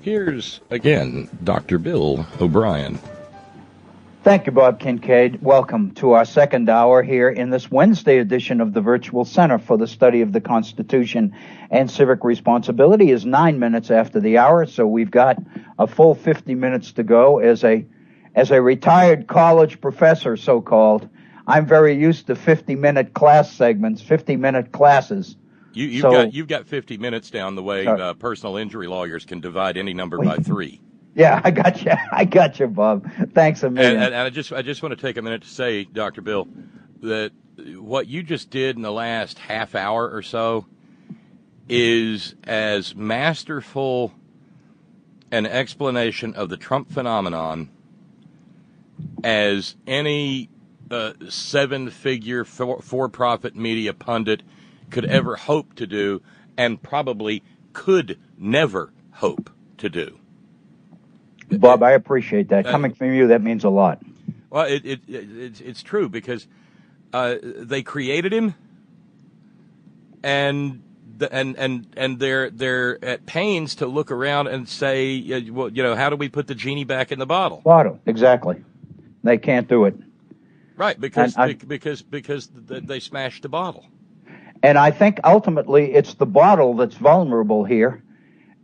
Here's, again, Dr. Bill O'Brien.
Thank you, Bob Kincaid. Welcome to our second hour here in this Wednesday edition of the Virtual Center for the Study of the Constitution and Civic Responsibility. Is 9 minutes after the hour, so we've got a full 50 minutes to go. As a retired college professor, so-called, I'm very used to 50-minute class segments, 50-minute classes.
You've got 50 minutes down the way. Personal injury lawyers can divide any number by 3.
Yeah, I got you, Bob. Thanks a million.
And I just want to take a minute to say, Dr. Bill, that what you just did in the last half hour or so is as masterful an explanation of the Trump phenomenon as any 7-figure for-profit media pundit could ever hope to do, and probably could never hope to do.
Bob, I appreciate that. Coming from you, that means a lot.
Well, it's true, because they created him, and they're at pains to look around and say, well, how do we put the genie back in the bottle?
Bottle, exactly. They can't do it.
Right, because they smashed the bottle.
And I think ultimately it's the bottle that's vulnerable here.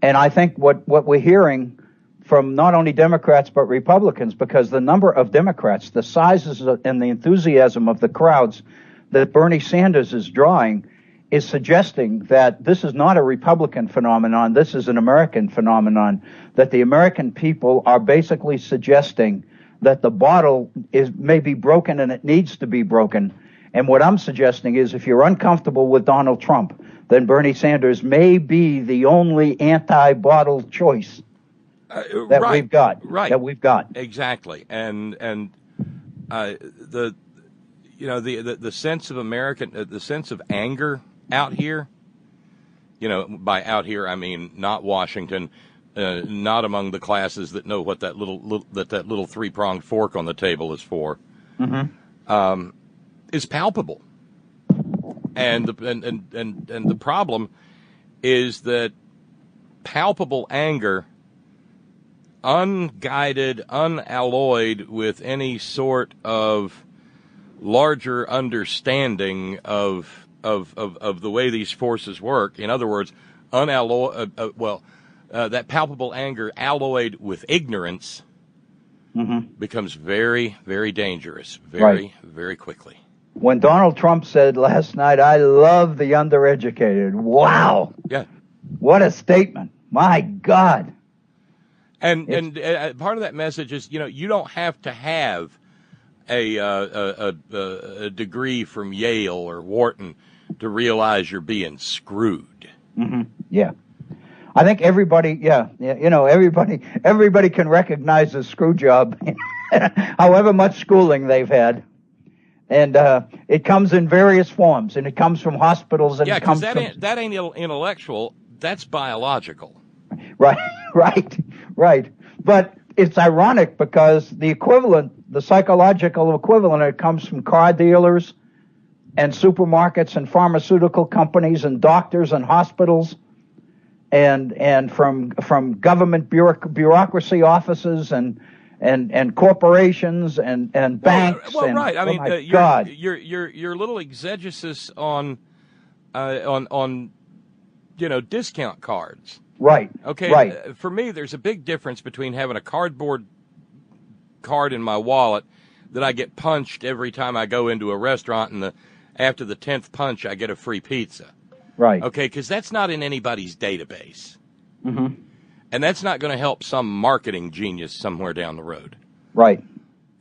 And I think what we're hearing from not only Democrats but Republicans, because the number of Democrats, the sizes and the enthusiasm of the crowds that Bernie Sanders is drawing is suggesting that this is not a Republican phenomenon, this is an American phenomenon, that the American people are basically suggesting that the bottle may be broken and it needs to be broken. And what I'm suggesting is if you're uncomfortable with Donald Trump, then Bernie Sanders may be the only anti-bottle choice that we've got.
Right.
That we've got.
Exactly. And the sense of the sense of anger out here, by out here I mean not Washington, not among the classes that know what that little three-pronged fork on the table is for, is palpable. And the problem is that palpable anger, unguided, unalloyed with any sort of larger understanding of the way these forces work. In other words, that palpable anger alloyed with ignorance becomes very, very dangerous, very quickly.
When Donald Trump said last night, "I love the undereducated," wow.
Yeah.
What a statement. My God.
And part of that message is, you don't have to have a degree from Yale or Wharton to realize you're being screwed.
Yeah. I think everybody can recognize a screw job, however much schooling they've had. And it comes in various forms, and it comes from hospitals. And
because that ain't intellectual, that's biological. Right. But it's ironic because the psychological equivalent, it comes from car dealers and supermarkets and pharmaceutical companies and doctors and hospitals and from government bureaucracy offices and corporations and banks. Well, right. I mean,
God.
Your little exegesis on discount cards.
Right.
Okay.
Right.
For me, there's a big difference between having a cardboard card in my wallet that I get punched every time I go into a restaurant, and after the 10th punch, I get a free pizza.
Right.
Okay, because that's not in anybody's database. And that's not going to help some marketing genius somewhere down the road.
Right.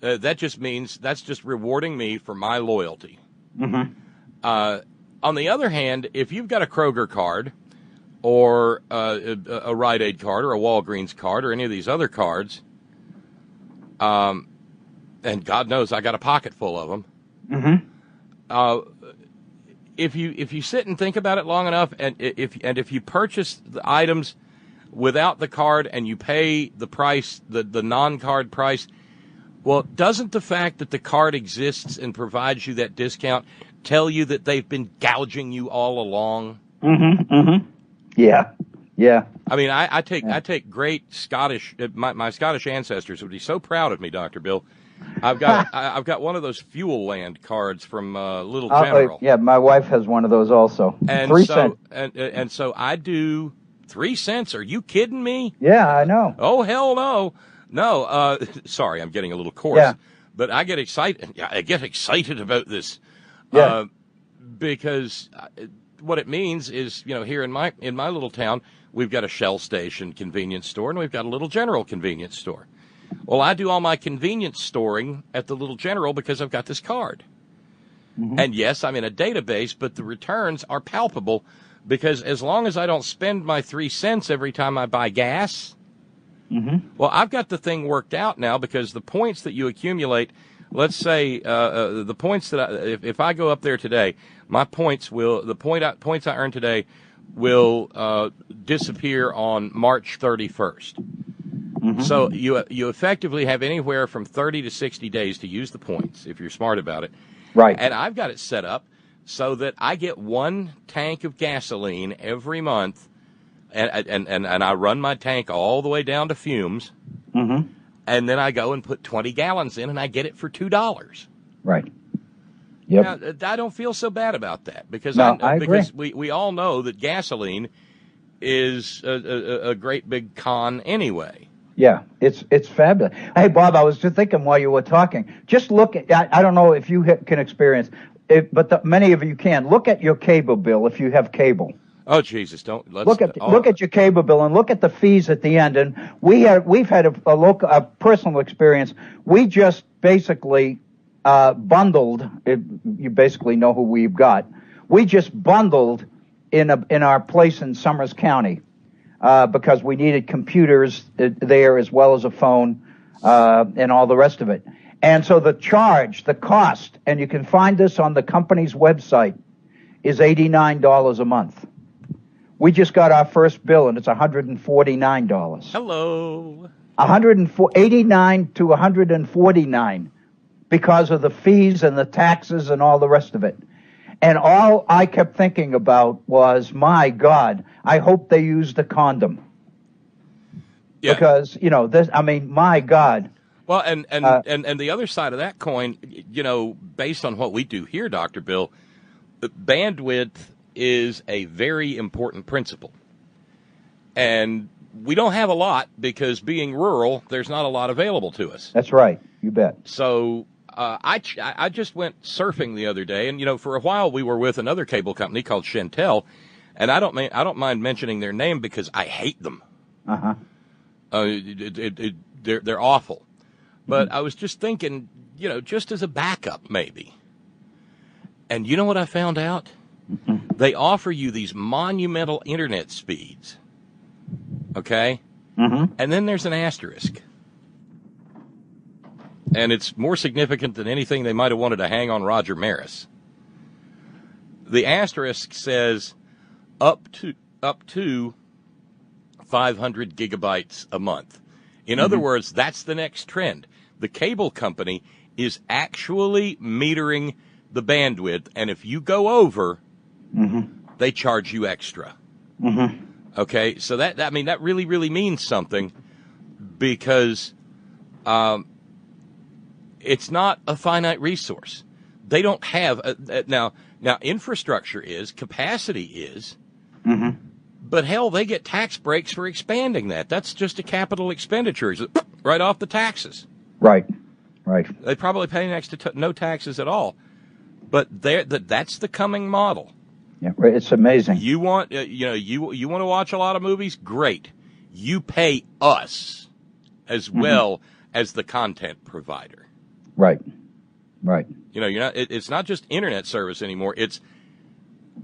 That just means that's just rewarding me for my loyalty. On the other hand, if you've got a Kroger card or a Rite Aid card or a Walgreens card or any of these other cards, and God knows I got a pocket full of them. If you sit and think about it long enough, and if you purchase the items without the card and you pay the price, the non-card price, well, doesn't the fact that the card exists and provides you that discount tell you that they've been gouging you all along?
Yeah.
I mean, I take great Scottish. My Scottish ancestors would be so proud of me, Dr. Bill. I've got one of those Fuel Land cards from Little General.
Yeah, my wife has one of those also.
And
3 cents.
And so I do 3 cents. Are you kidding me?
Yeah, I know.
Oh, hell no. No, sorry, I'm getting a little coarse.
Yeah.
But I get excited. I get excited about this.
Yeah.
Because what it means is, here in my little town, we've got a Shell station convenience store, and we've got a Little General convenience store. Well, I do all my convenience storing at the Little General because I've got this card. And yes, I'm in a database, but the returns are palpable because as long as I don't spend my 3 cents every time I buy gas, well, I've got the thing worked out now because the points that you accumulate, let's say the points that if I go up there today, my points points I earn today will disappear on March 31st. So you effectively have anywhere from 30 to 60 days to use the points if you're smart about it.
Right.
And I've got it set up so that I get 1 tank of gasoline every month, and I run my tank all the way down to fumes, and then I go and put 20 gallons in, and I get it for $2.
Right. Yep.
Now, I don't feel so bad about that because
I agree.
because we all know that gasoline is a great big con anyway.
Yeah, it's fabulous. Hey, Bob, I was just thinking while you were talking, just look at, I don't know if you can experience it, but many of you can. Look at your cable bill if you have cable.
Oh, Jesus, let's
look at your cable bill and look at the fees at the end. And we've had a personal experience. We just basically bundled. You basically know who we've got. We just bundled in our place in Summers County. Because we needed computers there as well as a phone and all the rest of it. And so the cost, and you can find this on the company's website, is $89 a month. We just got our first bill, and it's $149.
Hello.
$89 to $149 because of the fees and the taxes and all the rest of it. And all I kept thinking about was, my God, I hope they used a condom. Yeah. Because, my God.
Well, and the other side of that coin, based on what we do here, Dr. Bill, bandwidth is a very important principle. And we don't have a lot because being rural, there's not a lot available to us.
That's right. You bet.
So I just went surfing the other day, and for a while we were with another cable company called Shentel, and I don't mind mentioning their name because I hate them. They're awful. But I was just thinking, just as a backup maybe. And you know what I found out? They offer you these monumental internet speeds. Okay? And then there's an asterisk. And it's more significant than anything they might have wanted to hang on Roger Maris. The asterisk says up to 500 gigabytes a month. In other words, that's the next trend. The cable company is actually metering the bandwidth, and if you go over, they charge you extra. Okay, so that really, really means something because it's not a finite resource. They don't have now infrastructure is, capacity is, but hell, they get tax breaks for expanding that. That's just a capital expenditure, right off the taxes.
Right.
They probably pay next to no taxes at all, but that's the coming model.
Yeah, it's amazing.
You want you want to watch a lot of movies? Great. You pay us as well as the content provider.
Right.
You're not. It's not just internet service anymore. It's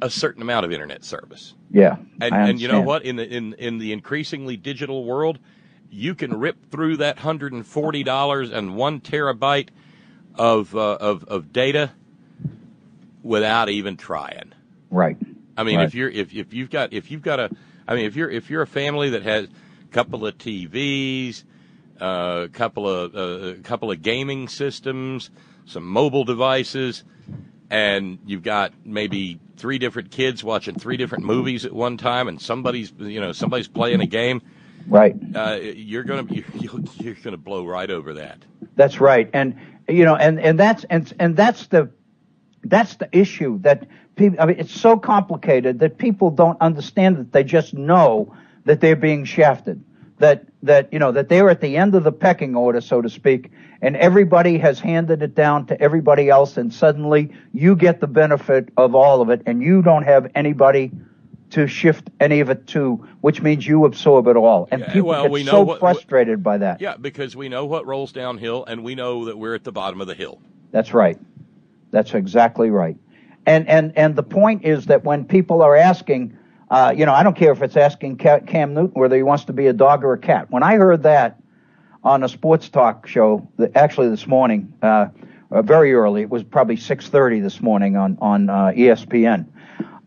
a certain amount of internet service.
Yeah.
And you know what? In the increasingly digital world, you can rip through that $140 and 1 terabyte of data without even trying.
Right.
I mean, if you're a family that has a couple of TVs, a couple of gaming systems, some mobile devices, and you've got maybe 3 different kids watching 3 different movies at one time, and somebody's playing a game.
Right.
You're gonna blow right over that.
That's right. And that's the issue that people. I mean, it's so complicated that people don't understand it. They just know that they're being shafted. That they're at the end of the pecking order, so to speak, and everybody has handed it down to everybody else, and suddenly you get the benefit of all of it, and you don't have anybody to shift any of it to, which means you absorb it all. And people get so frustrated by that.
Yeah, because we know what rolls downhill, and we know that we're at the bottom of the hill.
That's right. That's exactly right. And the point is that when people are asking, I don't care if it's asking Cam Newton whether he wants to be a dog or a cat. When I heard that on a sports talk show, actually this morning, very early, it was probably 6:30 this morning on ESPN,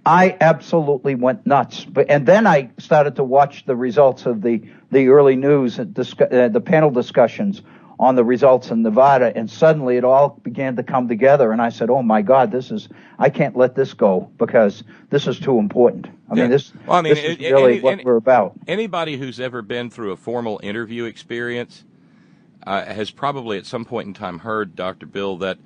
I absolutely went nuts. And then I started to watch the results of the early news, the panel discussions on the results in Nevada, and suddenly it all began to come together. And I said, "Oh my God, I can't let this go because this is too important." This is really what we're about.
Anybody who's ever been through a formal interview experience has probably at some point in time heard, Dr. Bill, that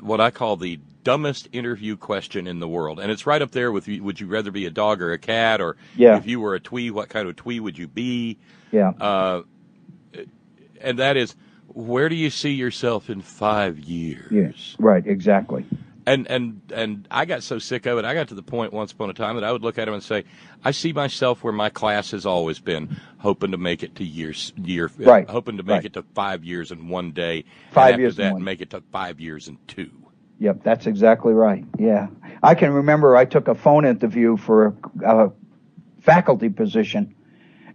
what I call the dumbest interview question in the world. And it's right up there with, would you rather be a dog or a cat? Or if you were a twee, what kind of twee would you be?
Yeah.
And that is, where do you see yourself in 5 years?
Yes, right, exactly.
And I got so sick of it, I got to the point once upon a time that I would look at him and say, I see myself where my class has always been, hoping to make it to
right,
hoping to make it to 5 years in 1 day.
5 years
and after that,
in
make it to 5 years in 2.
Yep, that's exactly right. Yeah. I can remember I took a phone interview for a faculty position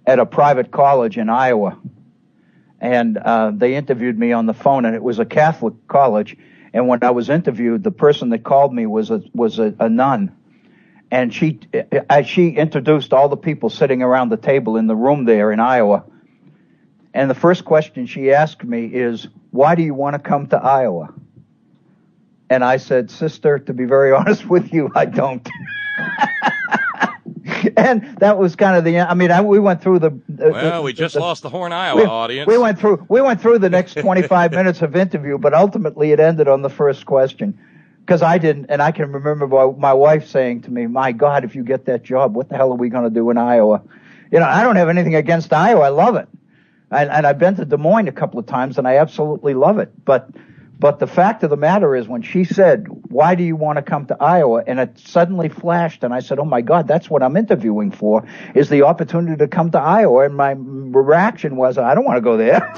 at a private college in Iowa. And they interviewed me on the phone, and it was a Catholic college. And when I was interviewed, the person that called me was a nun. And she introduced all the people sitting around the table in the room there in Iowa. And the first question she asked me is, why do you want to come to Iowa? And I said, sister, to be very honest with you, I don't. And that was kind of we went through
we just lost the Horn, Iowa audience.
We went through the next 25 minutes of interview, but ultimately it ended on the first question. Because I didn't, and I can remember my wife saying to me, my God, if you get that job, what the hell are we going to do in Iowa? I don't have anything against Iowa. I love it. And I've been to Des Moines a couple of times, and I absolutely love it. But the fact of the matter is, when she said, why do you want to come to Iowa? And it suddenly flashed, and I said, oh, my God, that's what I'm interviewing for, is the opportunity to come to Iowa. And my reaction was, I don't want to go there.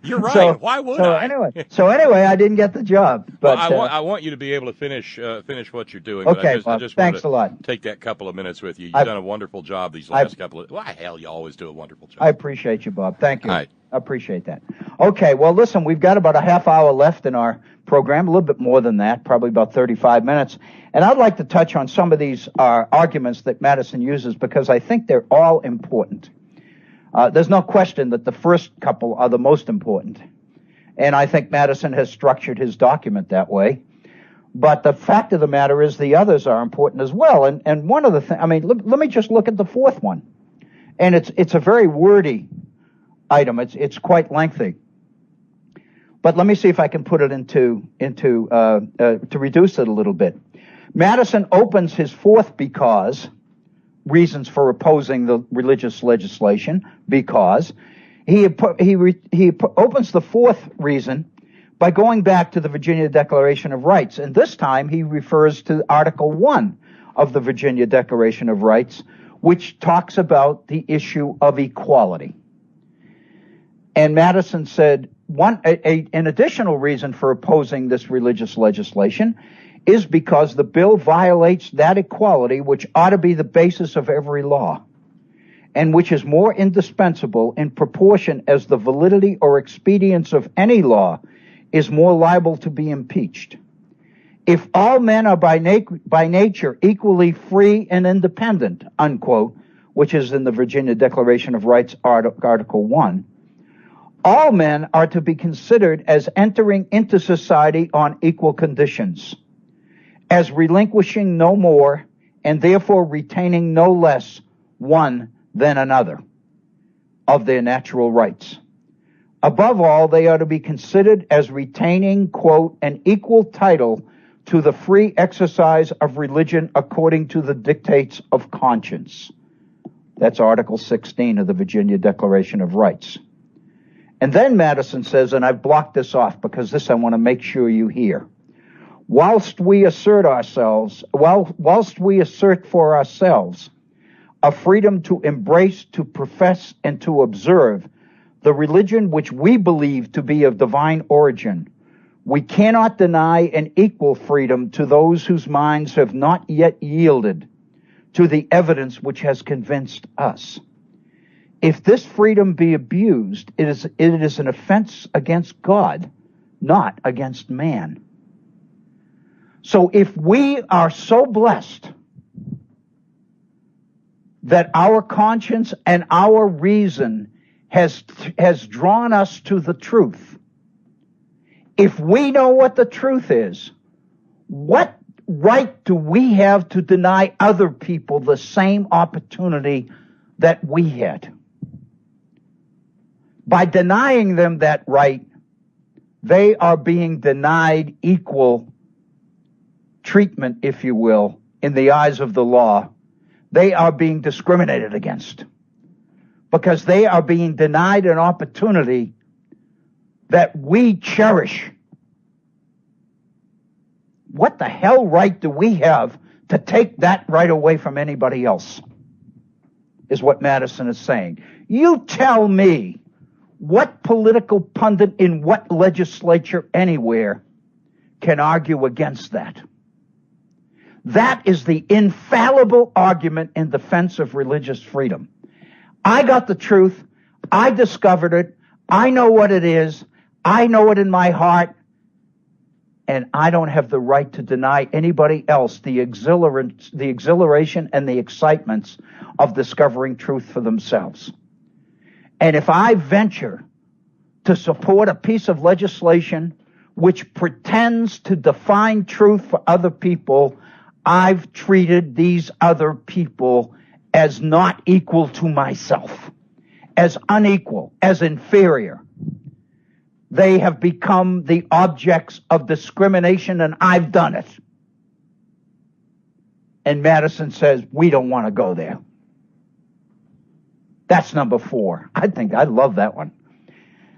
You're right. Why would I?
Anyway, I didn't get the job. But
I want you to be able to finish what you're doing.
Okay,
I just
thanks a lot.
Take that couple of minutes with you. You've done a wonderful job these last couple of... Why, hell, you always do a wonderful job.
I appreciate you, Bob. Thank you.
All right.
I appreciate that. Okay, well, listen, we've got about a half hour left in our program, a little bit more than that, probably about 35 minutes. And I'd like to touch on some of these arguments that Madison uses because I think they're all important. There's no question that the first couple are the most important. And I think Madison has structured his document that way. But the fact of the matter is the others are important as well. And one of the things, let me just look at the fourth one. And it's a very wordy item. It's quite lengthy. But let me see if I can put it to reduce it a little bit. Madison opens his fourth because, reasons for opposing the religious legislation, because he opens the fourth reason by going back to the Virginia Declaration of Rights. And this time he refers to Article 1 of the Virginia Declaration of Rights, which talks about the issue of equality. And Madison said an additional reason for opposing this religious legislation is because the bill violates that equality which ought to be the basis of every law, and which is more indispensable in proportion as the validity or expedience of any law is more liable to be impeached. If all men are by nature equally free and independent, unquote, which is in the Virginia Declaration of Rights, Article 1, all men are to be considered as entering into society on equal conditions, as relinquishing no more, and therefore retaining no less one than another of their natural rights. Above all, they are to be considered as retaining, quote, an equal title to the free exercise of religion according to the dictates of conscience. That's Article 16 of the Virginia Declaration of Rights. And then Madison says, and I've blocked this off because this I want to make sure you hear. Whilst we assert for ourselves a freedom to embrace, to profess, and to observe the religion which we believe to be of divine origin, we cannot deny an equal freedom to those whose minds have not yet yielded to the evidence which has convinced us. If this freedom be abused, it is an offense against God, not against man. So if we are so blessed that our conscience and our reason has drawn us to the truth, if we know what the truth is, what right do we have to deny other people the same opportunity that we had? By denying them that right, they are being denied equal treatment, if you will, in the eyes of the law. They are being discriminated against. because they are being denied an opportunity that we cherish. What the hell right do we have to take that right away from anybody else? Is what Madison is saying. You tell me what political pundit in what legislature anywhere can argue against that. That is the infallible argument in defense of religious freedom. I got the truth. I discovered it. I know what it is. I know it in my heart. And I don't have the right to deny anybody else the exhilaration and the excitements of discovering truth for themselves. And if I venture to support a piece of legislation which pretends to define truth for other people, I've treated these other people as not equal to myself, as unequal, as inferior. They have become the objects of discrimination, and I've done it. And Madison says, we don't want to go there. That's number 4. I love that one.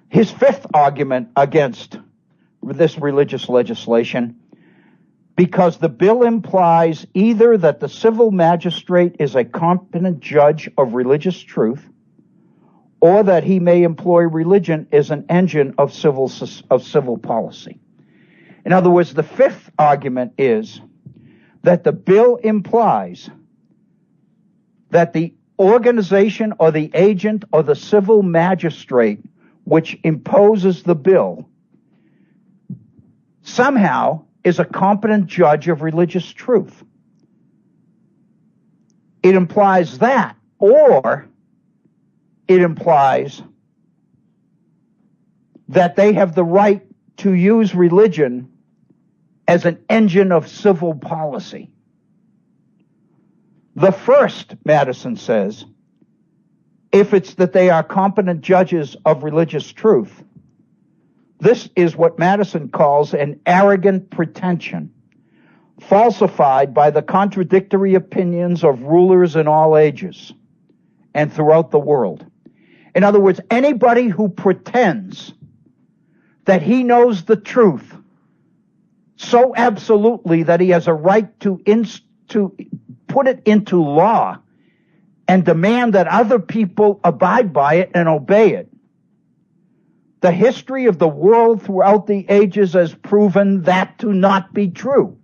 His 5th argument against this religious legislation, because the bill implies either that the civil magistrate is a competent judge of religious truth, or that he may employ religion as an engine of civil policy. In other words, the 5th argument is that the bill implies that the organization or the agent or the civil magistrate which imposes the bill somehow is a competent judge of religious truth. It implies that, or it implies that they have the right to use religion as an engine of civil policy. The first, Madison says, if it's that they are competent judges of religious truth, this is what Madison calls an arrogant pretension, falsified by the contradictory opinions of rulers in all ages and throughout the world. In other words, anybody who pretends that he knows the truth so absolutely that he has a right to put it into law and demand that other people abide by it and obey it. The history of the world throughout the ages has proven that to not be true.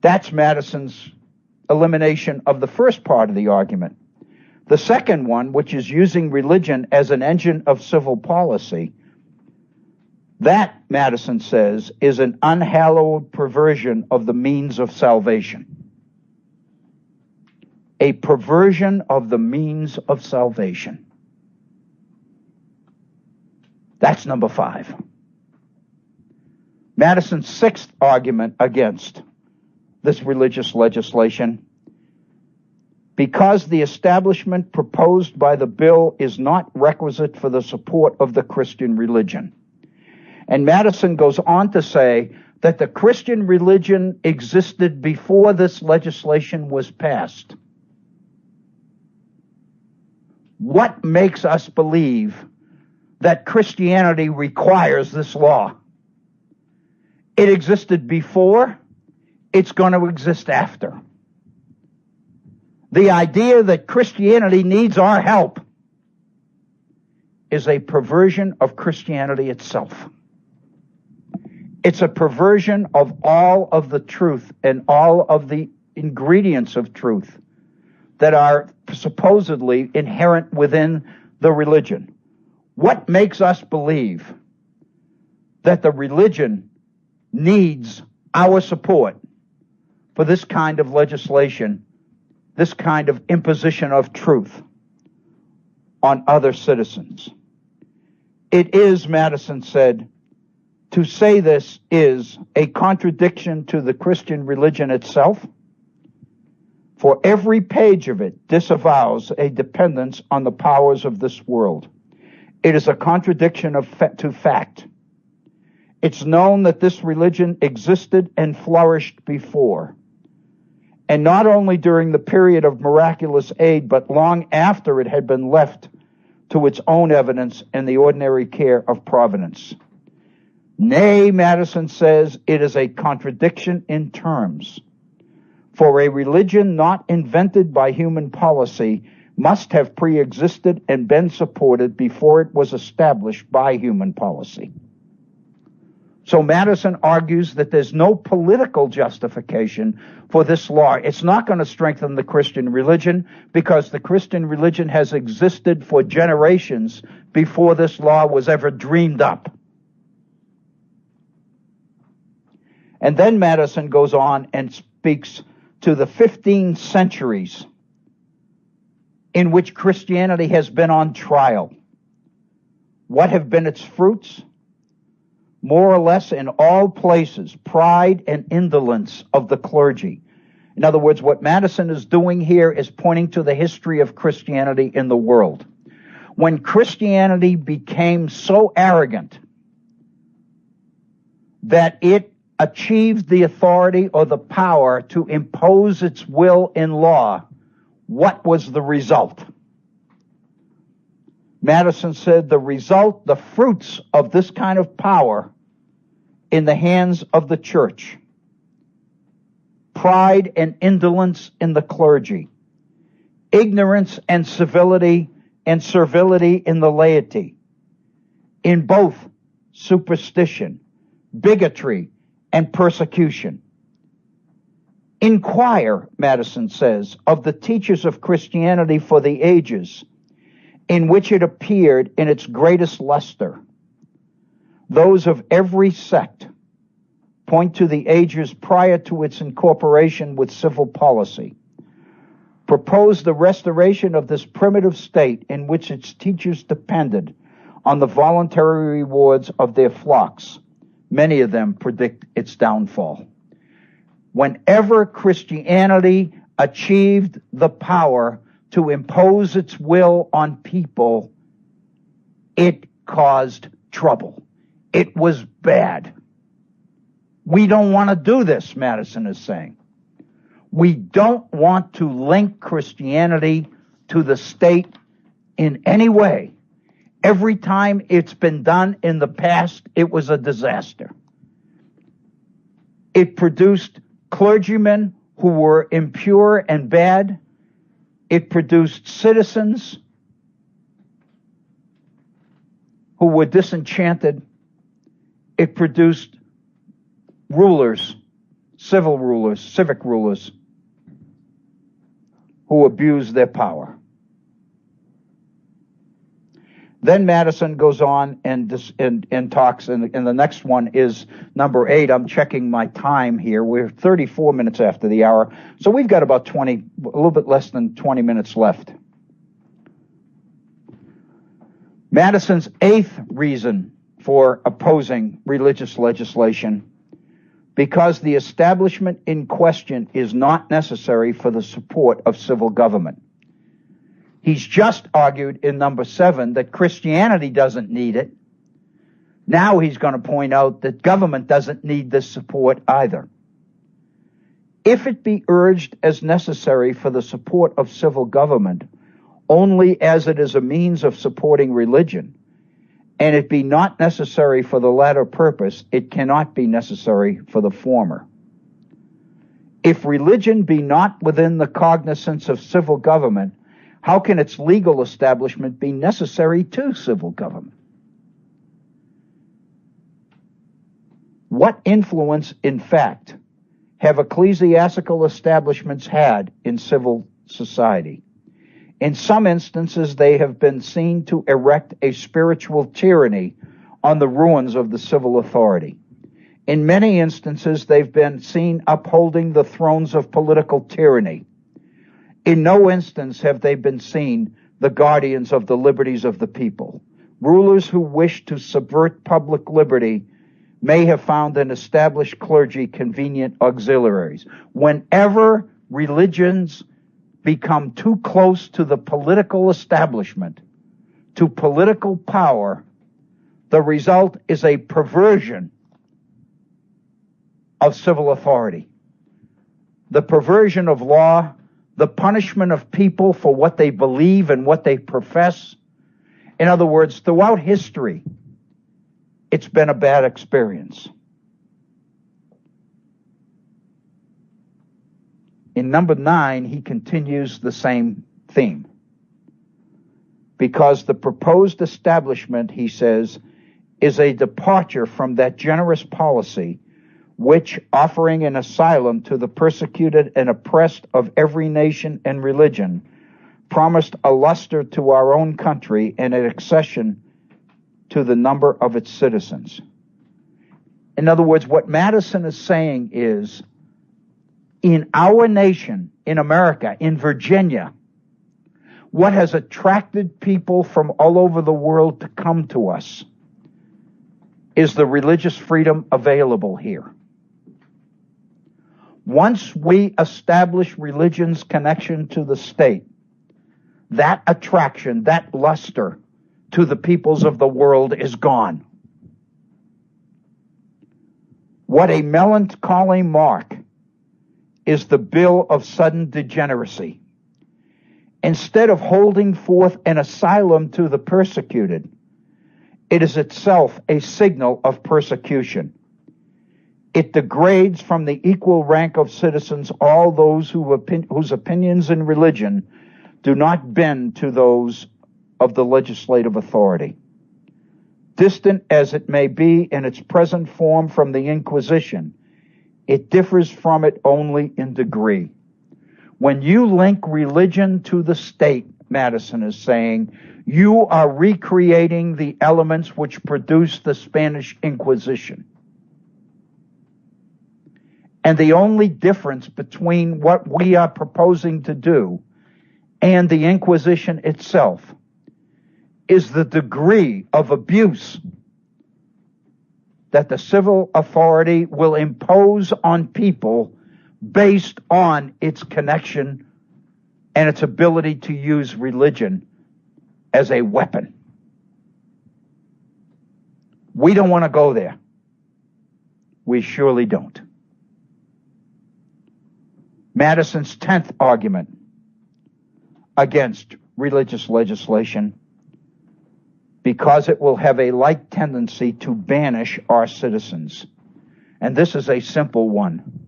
That's Madison's elimination of the first part of the argument. The second one, which is using religion as an engine of civil policy, that, Madison says, is an unhallowed perversion of the means of salvation. A perversion of the means of salvation. That's number 5. Madison's 6th argument against this religious legislation: because the establishment proposed by the bill is not requisite for the support of the Christian religion. And Madison goes on to say that the Christian religion existed before this legislation was passed. What makes us believe that Christianity requires this law? It existed before, it's going to exist after. The idea that Christianity needs our help is a perversion of Christianity itself. It's a perversion of all of the truth and all of the ingredients of truth that are supposedly inherent within the religion. What makes us believe that the religion needs our support for this kind of legislation, this kind of imposition of truth on other citizens? It is, Madison said, to say this is a contradiction to the Christian religion itself, for every page of it disavows a dependence on the powers of this world. It is a contradiction to fact. It's known that this religion existed and flourished before, and not only during the period of miraculous aid, but long after it had been left to its own evidence and the ordinary care of providence. Nay, Madison says, it is a contradiction in terms. For a religion not invented by human policy must have pre-existed and been supported before it was established by human policy. So Madison argues that there's no political justification for this law. It's not going to strengthen the Christian religion because the Christian religion has existed for generations before this law was ever dreamed up. And then Madison goes on and speaks to the 15 centuries in which Christianity has been on trial. What have been its fruits? More or less in all places, pride and indolence of the clergy. In other words, what Madison is doing here is pointing to the history of Christianity in the world. When Christianity became so arrogant that it achieved the authority or the power to impose its will in law, what was the result? Madison said the result, the fruits of this kind of power in the hands of the church, pride and indolence in the clergy, ignorance and civility and servility in the laity, in both superstition, bigotry, and persecution. Inquire, Madison says, of the teachers of Christianity for the ages in which it appeared in its greatest luster. Those of every sect point to the ages prior to its incorporation with civil policy. Propose the restoration of this primitive state in which its teachers depended on the voluntary rewards of their flocks. Many of them predict its downfall. Whenever Christianity achieved the power to impose its will on people, it caused trouble. It was bad. We don't want to do this, Madison is saying. We don't want to link Christianity to the state in any way. Every time it's been done in the past, it was a disaster. It produced clergymen who were impure and bad. It produced citizens who were disenchanted. It produced rulers, civic rulers, who abused their power. Then Madison goes on and talks, and the next one is number 8. I'm checking my time here. We're 34 minutes after the hour, so we've got about a little bit less than 20 minutes left. Madison's 8th reason for opposing religious legislation: because the establishment in question is not necessary for the support of civil government. He's just argued in number 7 that Christianity doesn't need it. Now he's going to point out that government doesn't need this support either. If it be urged as necessary for the support of civil government only as it is a means of supporting religion, and it be not necessary for the latter purpose, it cannot be necessary for the former. If religion be not within the cognizance of civil government, how can its legal establishment be necessary to civil government? What influence, in fact, have ecclesiastical establishments had in civil society? In some instances, they have been seen to erect a spiritual tyranny on the ruins of the civil authority. In many instances, they've been seen upholding the thrones of political tyranny. In no instance have they been seen the guardians of the liberties of the people. Rulers who wish to subvert public liberty may have found an established clergy convenient auxiliaries. Whenever religions become too close to the political establishment, to political power, the result is a perversion of civil authority. the perversion of law, the punishment of people for what they believe and what they profess. In other words, throughout history, it's been a bad experience. In number 9, he continues the same theme. Because the proposed establishment, he says, is a departure from that generous policy which, offering an asylum to the persecuted and oppressed of every nation and religion, promised a luster to our own country and an accession to the number of its citizens. In other words, what Madison is saying is, in our nation, in America, in Virginia, what has attracted people from all over the world to come to us is the religious freedom available here. Once we establish religion's connection to the state, that attraction, that luster to the peoples of the world is gone. What a melancholy mark is the bill of sudden degeneracy. Instead of holding forth an asylum to the persecuted, it is itself a signal of persecution. It degrades from the equal rank of citizens all those whose opinions in religion do not bend to those of the legislative authority. Distant as it may be in its present form from the Inquisition, it differs from it only in degree. When you link religion to the state, Madison is saying, you are recreating the elements which produced the Spanish Inquisition. And the only difference between what we are proposing to do and the Inquisition itself is the degree of abuse that the civil authority will impose on people based on its connection and its ability to use religion as a weapon. We don't want to go there. We surely don't. Madison's 10th argument against religious legislation, because it will have a like tendency to banish our citizens. And this is a simple one.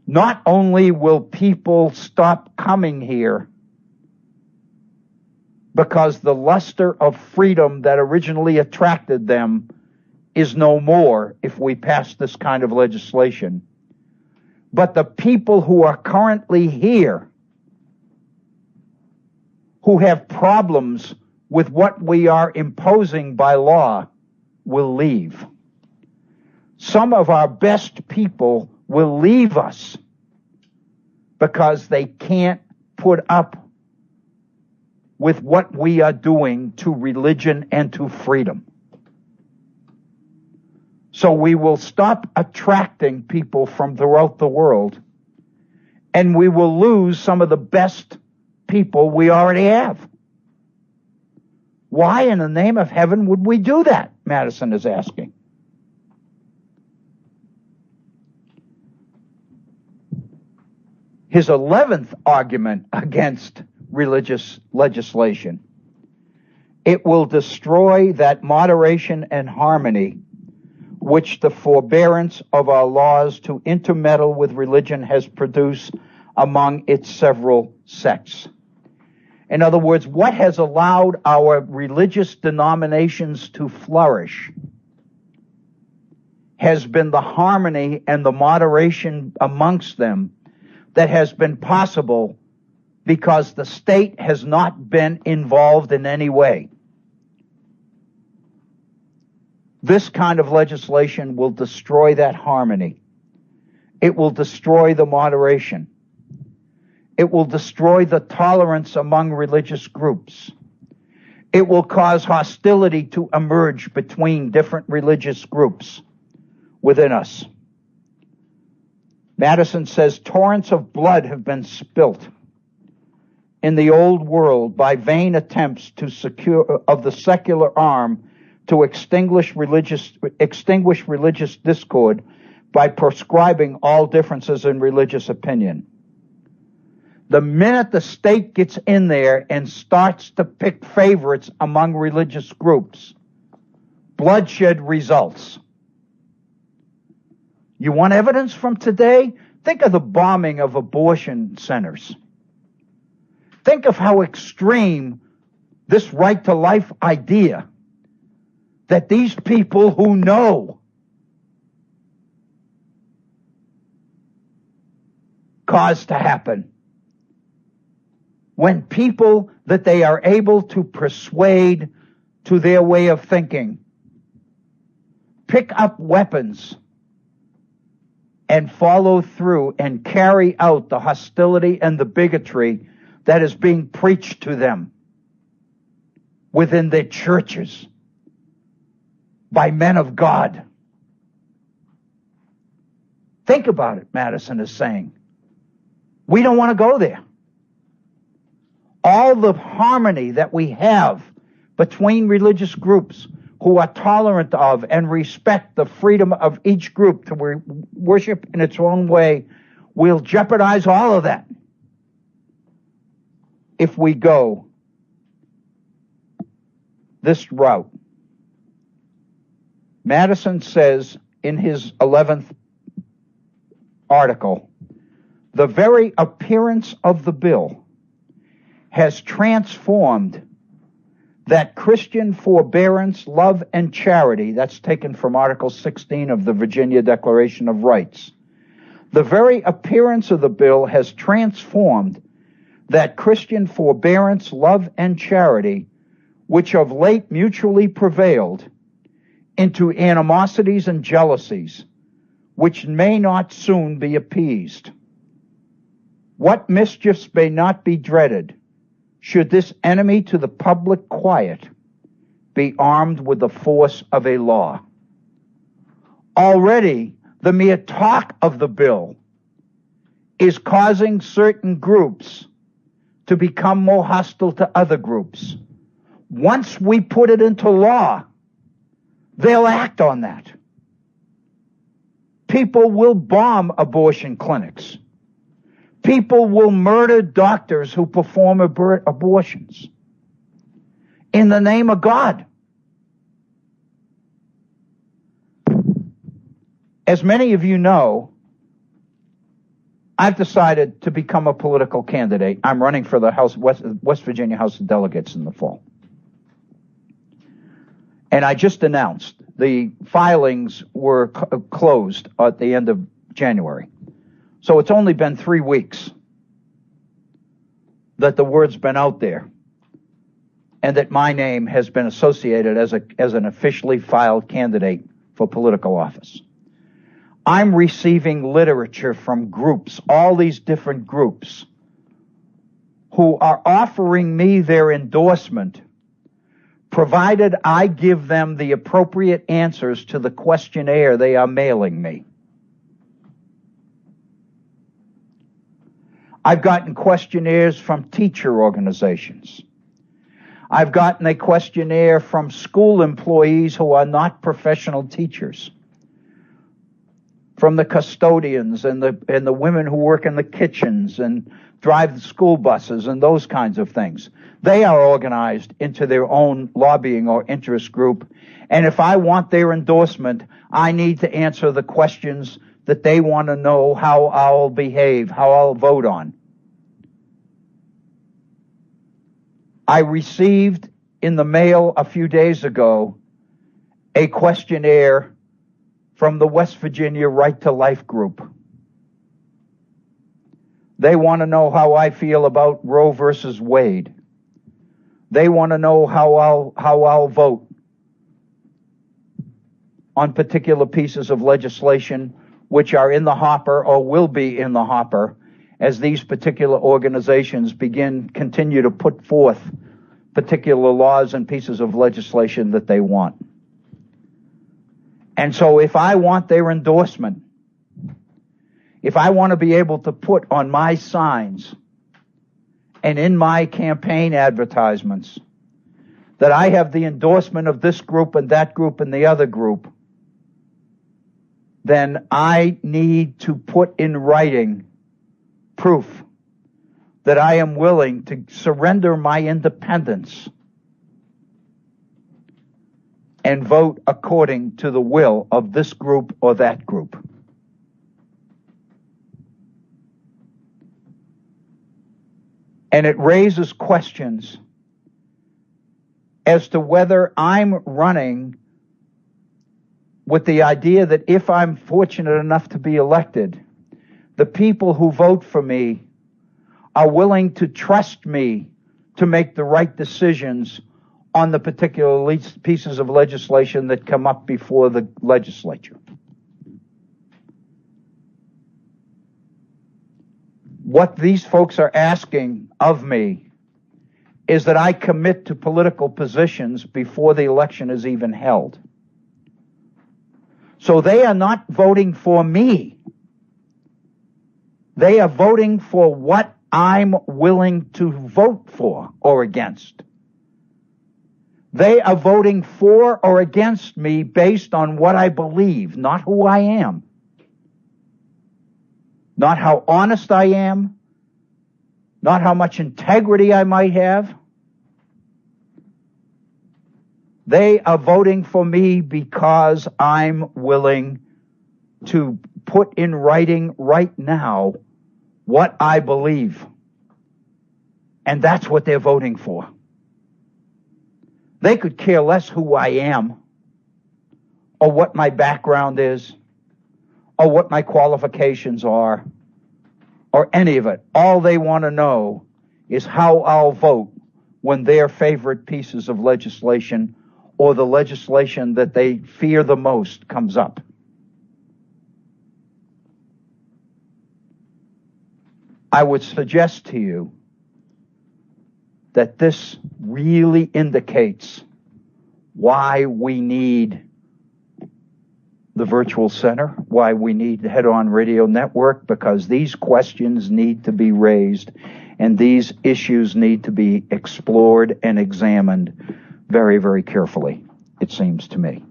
Not only will people stop coming here because the luster of freedom that originally attracted them is no more if we pass this kind of legislation, but the people who are currently here, who have problems with what we are imposing by law, will leave. Some of our best people will leave us because they can't put up with what we are doing to religion and to freedom. So we will stop attracting people from throughout the world, and we will lose some of the best people we already have. Why in the name of heaven would we do that? Madison is asking. His 11th argument against religious legislation: it will destroy that moderation and harmony which the forbearance of our laws to intermeddle with religion has produced among its several sects. In other words, what has allowed our religious denominations to flourish has been the harmony and the moderation amongst them that has been possible because the state has not been involved in any way. This kind of legislation will destroy that harmony. It will destroy the moderation. It will destroy the tolerance among religious groups. It will cause hostility to emerge between different religious groups within us. Madison says torrents of blood have been spilt in the old world by vain attempts to secure of the secular arm to extinguish religious discord by proscribing all differences in religious opinion. The minute the state gets in there and starts to pick favorites among religious groups, bloodshed results. You want evidence from today? Think of the bombing of abortion centers. Think of how extreme this right to life idea that these people who know caused to happen. When people that they are able to persuade to their way of thinking pick up weapons and follow through and carry out the hostility and the bigotry that is being preached to them within their churches by men of God. Think about it, Madison is saying. We don't want to go there. All the harmony that we have between religious groups who are tolerant of and respect the freedom of each group to worship in its own way will jeopardize all of that if we go this route. Madison says in his 11th article, the very appearance of the bill has transformed that Christian forbearance, love, and charity, that's taken from Article 16 of the Virginia Declaration of Rights. The very appearance of the bill has transformed that Christian forbearance, love, and charity, which of late mutually prevailed, into animosities and jealousies, which may not soon be appeased. What mischiefs may not be dreaded, should this enemy to the public quiet be armed with the force of a law. Already, the mere talk of the bill is causing certain groups to become more hostile to other groups. Once we put it into law, they'll act on that. People will bomb abortion clinics. People will murder doctors who perform abortions in the name of God. As many of you know, I've decided to become a political candidate. I'm running for the West Virginia House of Delegates in the fall. And I just announced the filings were closed at the end of January. So it's only been 3 weeks that the word's been out there and that my name has been associated as an officially filed candidate for political office. I'm receiving literature from groups, all these different groups, who are offering me their endorsement, provided I give them the appropriate answers to the questionnaire they are mailing me. I've gotten questionnaires from teacher organizations. I've gotten a questionnaire from school employees who are not professional teachers, from the custodians and the women who work in the kitchens and drive the school buses and those kinds of things. They are organized into their own lobbying or interest group, and if I want their endorsement, I need to answer the questions that they want to know how I'll behave, how I'll vote on. I received in the mail a few days ago a questionnaire from the West Virginia Right to Life group. They want to know how I feel about Roe versus Wade. They want to know how I'll vote on particular pieces of legislation which are in the hopper or will be in the hopper as these particular organizations continue to put forth particular laws and pieces of legislation that they want. And so if I want their endorsement, if I want to be able to put on my signs and in my campaign advertisements that I have the endorsement of this group and that group and the other group, then I need to put in writing proof that I am willing to surrender my independence and vote according to the will of this group or that group. And it raises questions as to whether I'm running with the idea that if I'm fortunate enough to be elected, the people who vote for me are willing to trust me to make the right decisions on the particular pieces of legislation that come up before the legislature. What these folks are asking of me is that I commit to political positions before the election is even held. So they are not voting for me. They are voting for what I'm willing to vote for or against. They are voting for or against me based on what I believe, not who I am. Not how honest I am, not how much integrity I might have. They are voting for me because I'm willing to put in writing right now what I believe. And that's what they're voting for. They could care less who I am, or what my background is, or what my qualifications are, or any of it. All they want to know is how I'll vote when their favorite pieces of legislation or the legislation that they fear the most comes up. I would suggest to you that this really indicates why we need the virtual center, why we need the Head On Radio Network, because these questions need to be raised and these issues need to be explored and examined very, very carefully, it seems to me.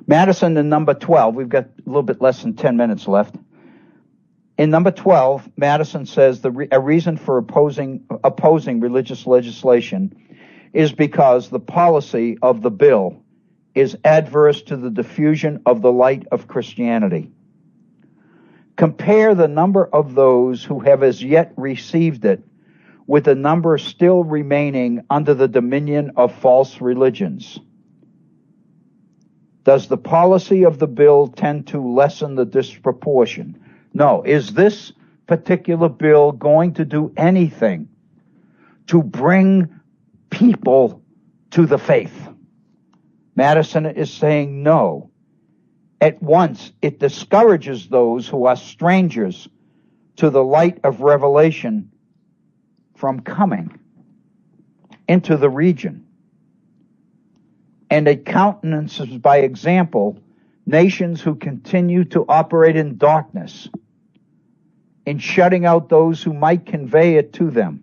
Madison in number 12, we've got a little bit less than 10 minutes left. In number 12, Madison says a reason for opposing religious legislation is because the policy of the bill is adverse to the diffusion of the light of Christianity. Compare the number of those who have as yet received it with the number still remaining under the dominion of false religions. Does the policy of the bill tend to lessen the disproportion? No. Is this particular bill going to do anything to bring people to the faith? Madison is saying no. At once, it discourages those who are strangers to the light of revelation from coming into the region. And it countenances by example nations who continue to operate in darkness, in shutting out those who might convey it to them.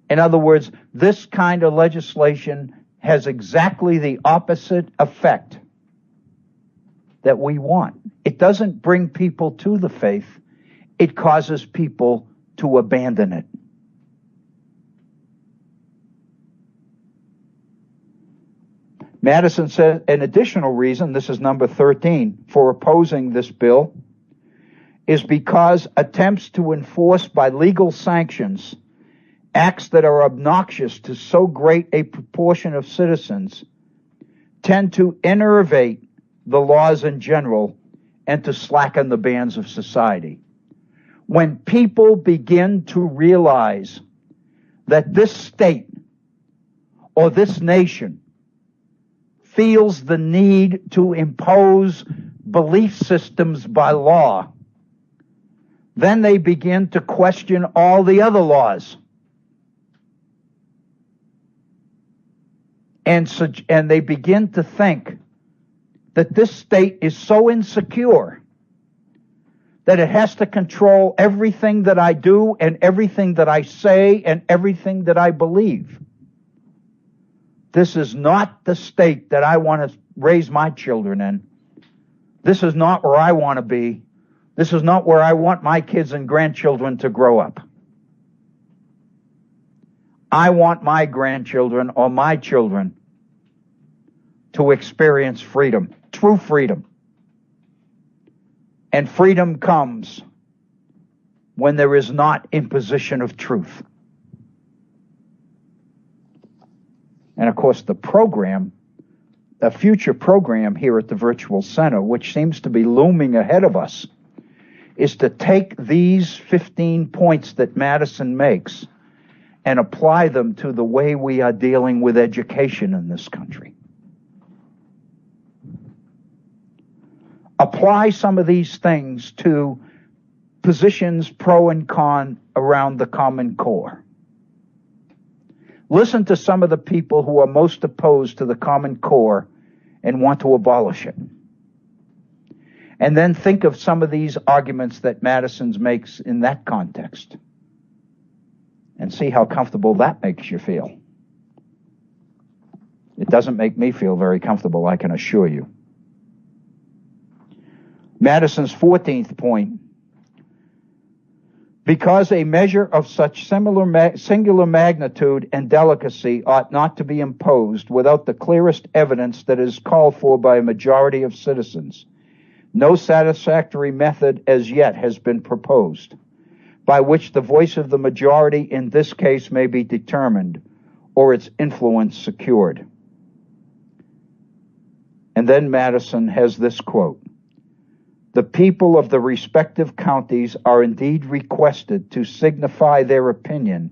In other words, this kind of legislation has exactly the opposite effect that we want. It doesn't bring people to the faith. It causes people to abandon it. Madison said an additional reason, this is number 13, for opposing this bill is because attempts to enforce by legal sanctions acts that are obnoxious to so great a proportion of citizens tend to enervate the laws in general and to slacken the bands of society. When people begin to realize that this state or this nation feels the need to impose belief systems by law, then they begin to question all the other laws. And they begin to think that this state is so insecure that it has to control everything that I do and everything that I say and everything that I believe. This is not the state that I want to raise my children in. This is not where I want to be. This is not where I want my kids and grandchildren to grow up. I want my grandchildren or my children to experience freedom, true freedom. And freedom comes when there is not imposition of truth. And of course, a future program here at the Virtual Center, which seems to be looming ahead of us, is to take these 15 points that Madison makes and apply them to the way we are dealing with education in this country. Apply some of these things to positions pro and con around the Common Core. Listen to some of the people who are most opposed to the Common Core and want to abolish it. And then think of some of these arguments that Madison makes in that context and see how comfortable that makes you feel. It doesn't make me feel very comfortable, I can assure you. Madison's 14th point: because a measure of such singular magnitude and delicacy ought not to be imposed without the clearest evidence that is called for by a majority of citizens, no satisfactory method as yet has been proposed by which the voice of the majority in this case may be determined or its influence secured. And then Madison has this quote: the people of the respective counties are indeed requested to signify their opinion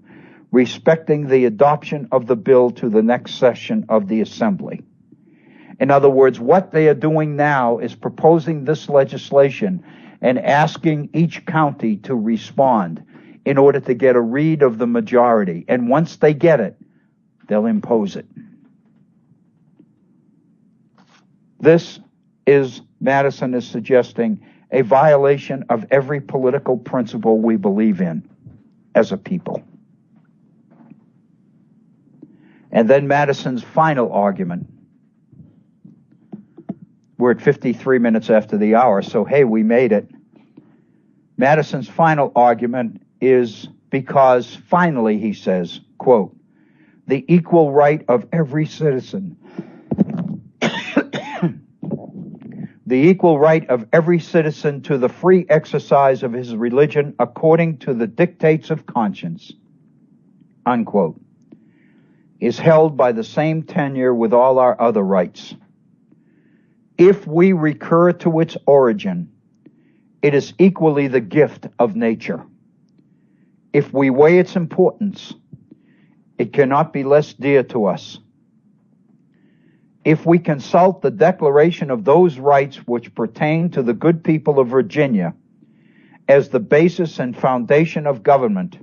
respecting the adoption of the bill to the next session of the Assembly. In other words, what they are doing now is proposing this legislation and asking each county to respond in order to get a read of the majority. And once they get it, they'll impose it. This is, Madison is suggesting, a violation of every political principle we believe in as a people. And then Madison's final argument. We're at 53 minutes after the hour, so hey, we made it. Madison's final argument is because finally, he says, quote, the equal right of every citizen the equal right of every citizen to the free exercise of his religion according to the dictates of conscience, unquote, is held by the same tenure with all our other rights. If we recur to its origin, it is equally the gift of nature. If we weigh its importance, it cannot be less dear to us. If we consult the declaration of those rights which pertain to the good people of Virginia as the basis and foundation of government,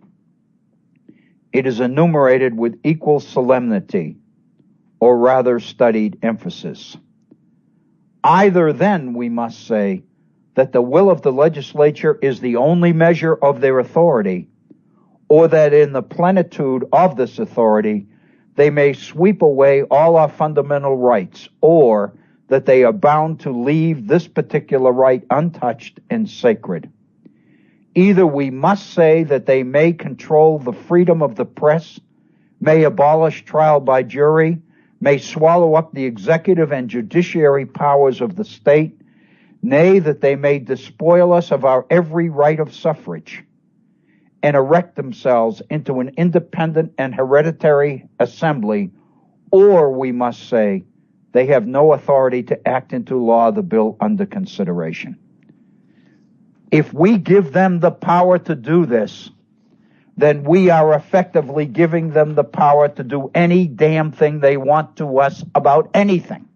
it is enumerated with equal solemnity, or rather studied emphasis. Either then we must say that the will of the legislature is the only measure of their authority, or that in the plenitude of this authority they may sweep away all our fundamental rights, or that they are bound to leave this particular right untouched and sacred. Either we must say that they may control the freedom of the press, may abolish trial by jury, may swallow up the executive and judiciary powers of the state, nay, that they may despoil us of our every right of suffrage, and erect themselves into an independent and hereditary assembly, or we must say they have no authority to act into law the bill under consideration. If we give them the power to do this, then we are effectively giving them the power to do any damn thing they want to us about anything,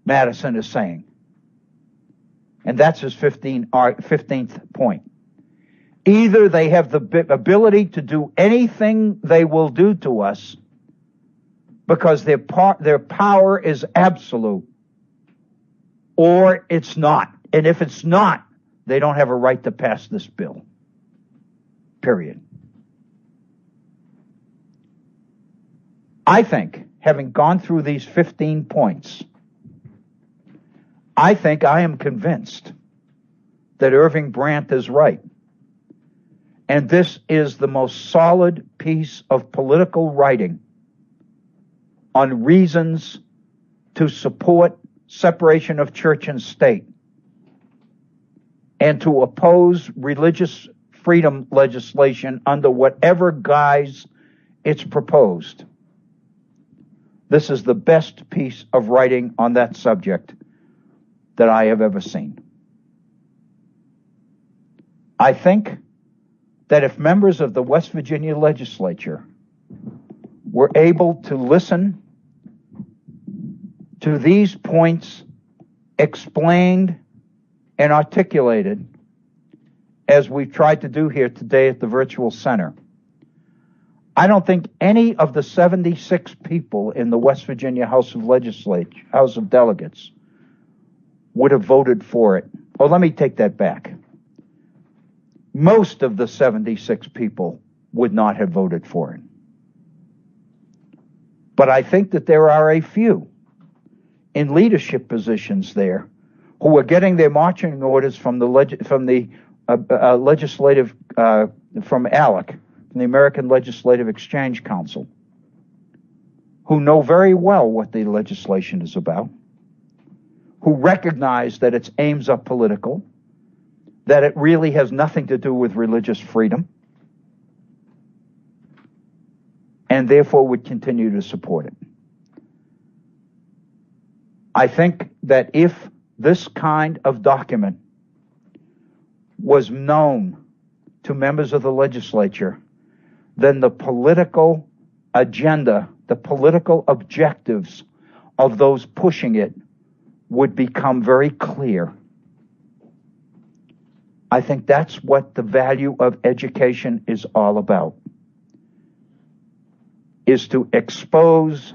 Madison is saying. And that's his 15th point. Either they have the ability to do anything they will do to us because their power is absolute, or it's not. And if it's not, they don't have a right to pass this bill. Period. I think, having gone through these 15 points, I think I am convinced that Irving Brandt is right. And this is the most solid piece of political writing on reasons to support separation of church and state and to oppose religious freedom legislation under whatever guise it's proposed. This is the best piece of writing on that subject that I have ever seen. I think that if members of the West Virginia legislature were able to listen to these points explained and articulated as we've tried to do here today at the Virtual Center, I don't think any of the 76 people in the West Virginia House of Delegates would have voted for it. Oh, let me take that back. Most of the 76 people would not have voted for it. But I think that there are a few in leadership positions there who are getting their marching orders from the legislative, from ALEC, from the American Legislative Exchange Council, who know very well what the legislation is about, who recognize that its aims are political, that it really has nothing to do with religious freedom, and therefore would continue to support it. I think that if this kind of document was known to members of the legislature, then the political agenda, the political objectives of those pushing it would become very clear. I think that's what the value of education is all about, is to expose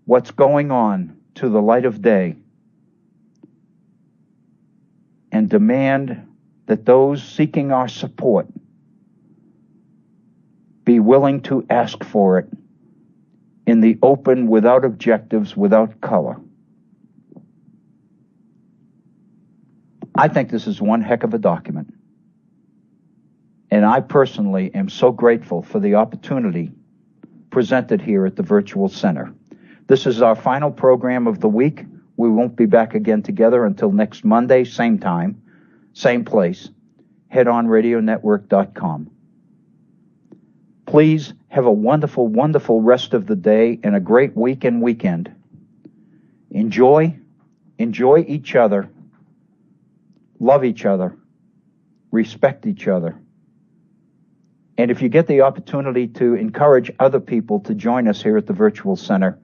what's going on to the light of day and demand that those seeking our support be willing to ask for it in the open, without objectives, without color. I think this is one heck of a document. And I personally am so grateful for the opportunity presented here at the Virtual Center. This is our final program of the week. We won't be back again together until next Monday, same time, same place, headonradionetwork.com. Please have a wonderful, wonderful rest of the day and a great week and weekend. Enjoy each other, love each other, respect each other. And if you get the opportunity to encourage other people to join us here at the Virtual Center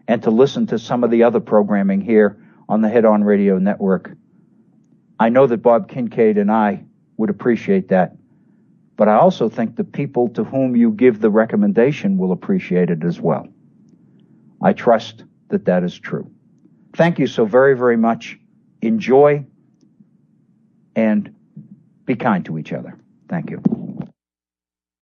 and to listen to some of the other programming here on the Head On Radio Network, I know that Bob Kincaid and I would appreciate that. But I also think the people to whom you give the recommendation will appreciate it as well. I trust that that is true. Thank you so very, very much. Enjoy and be kind to each other. Thank you.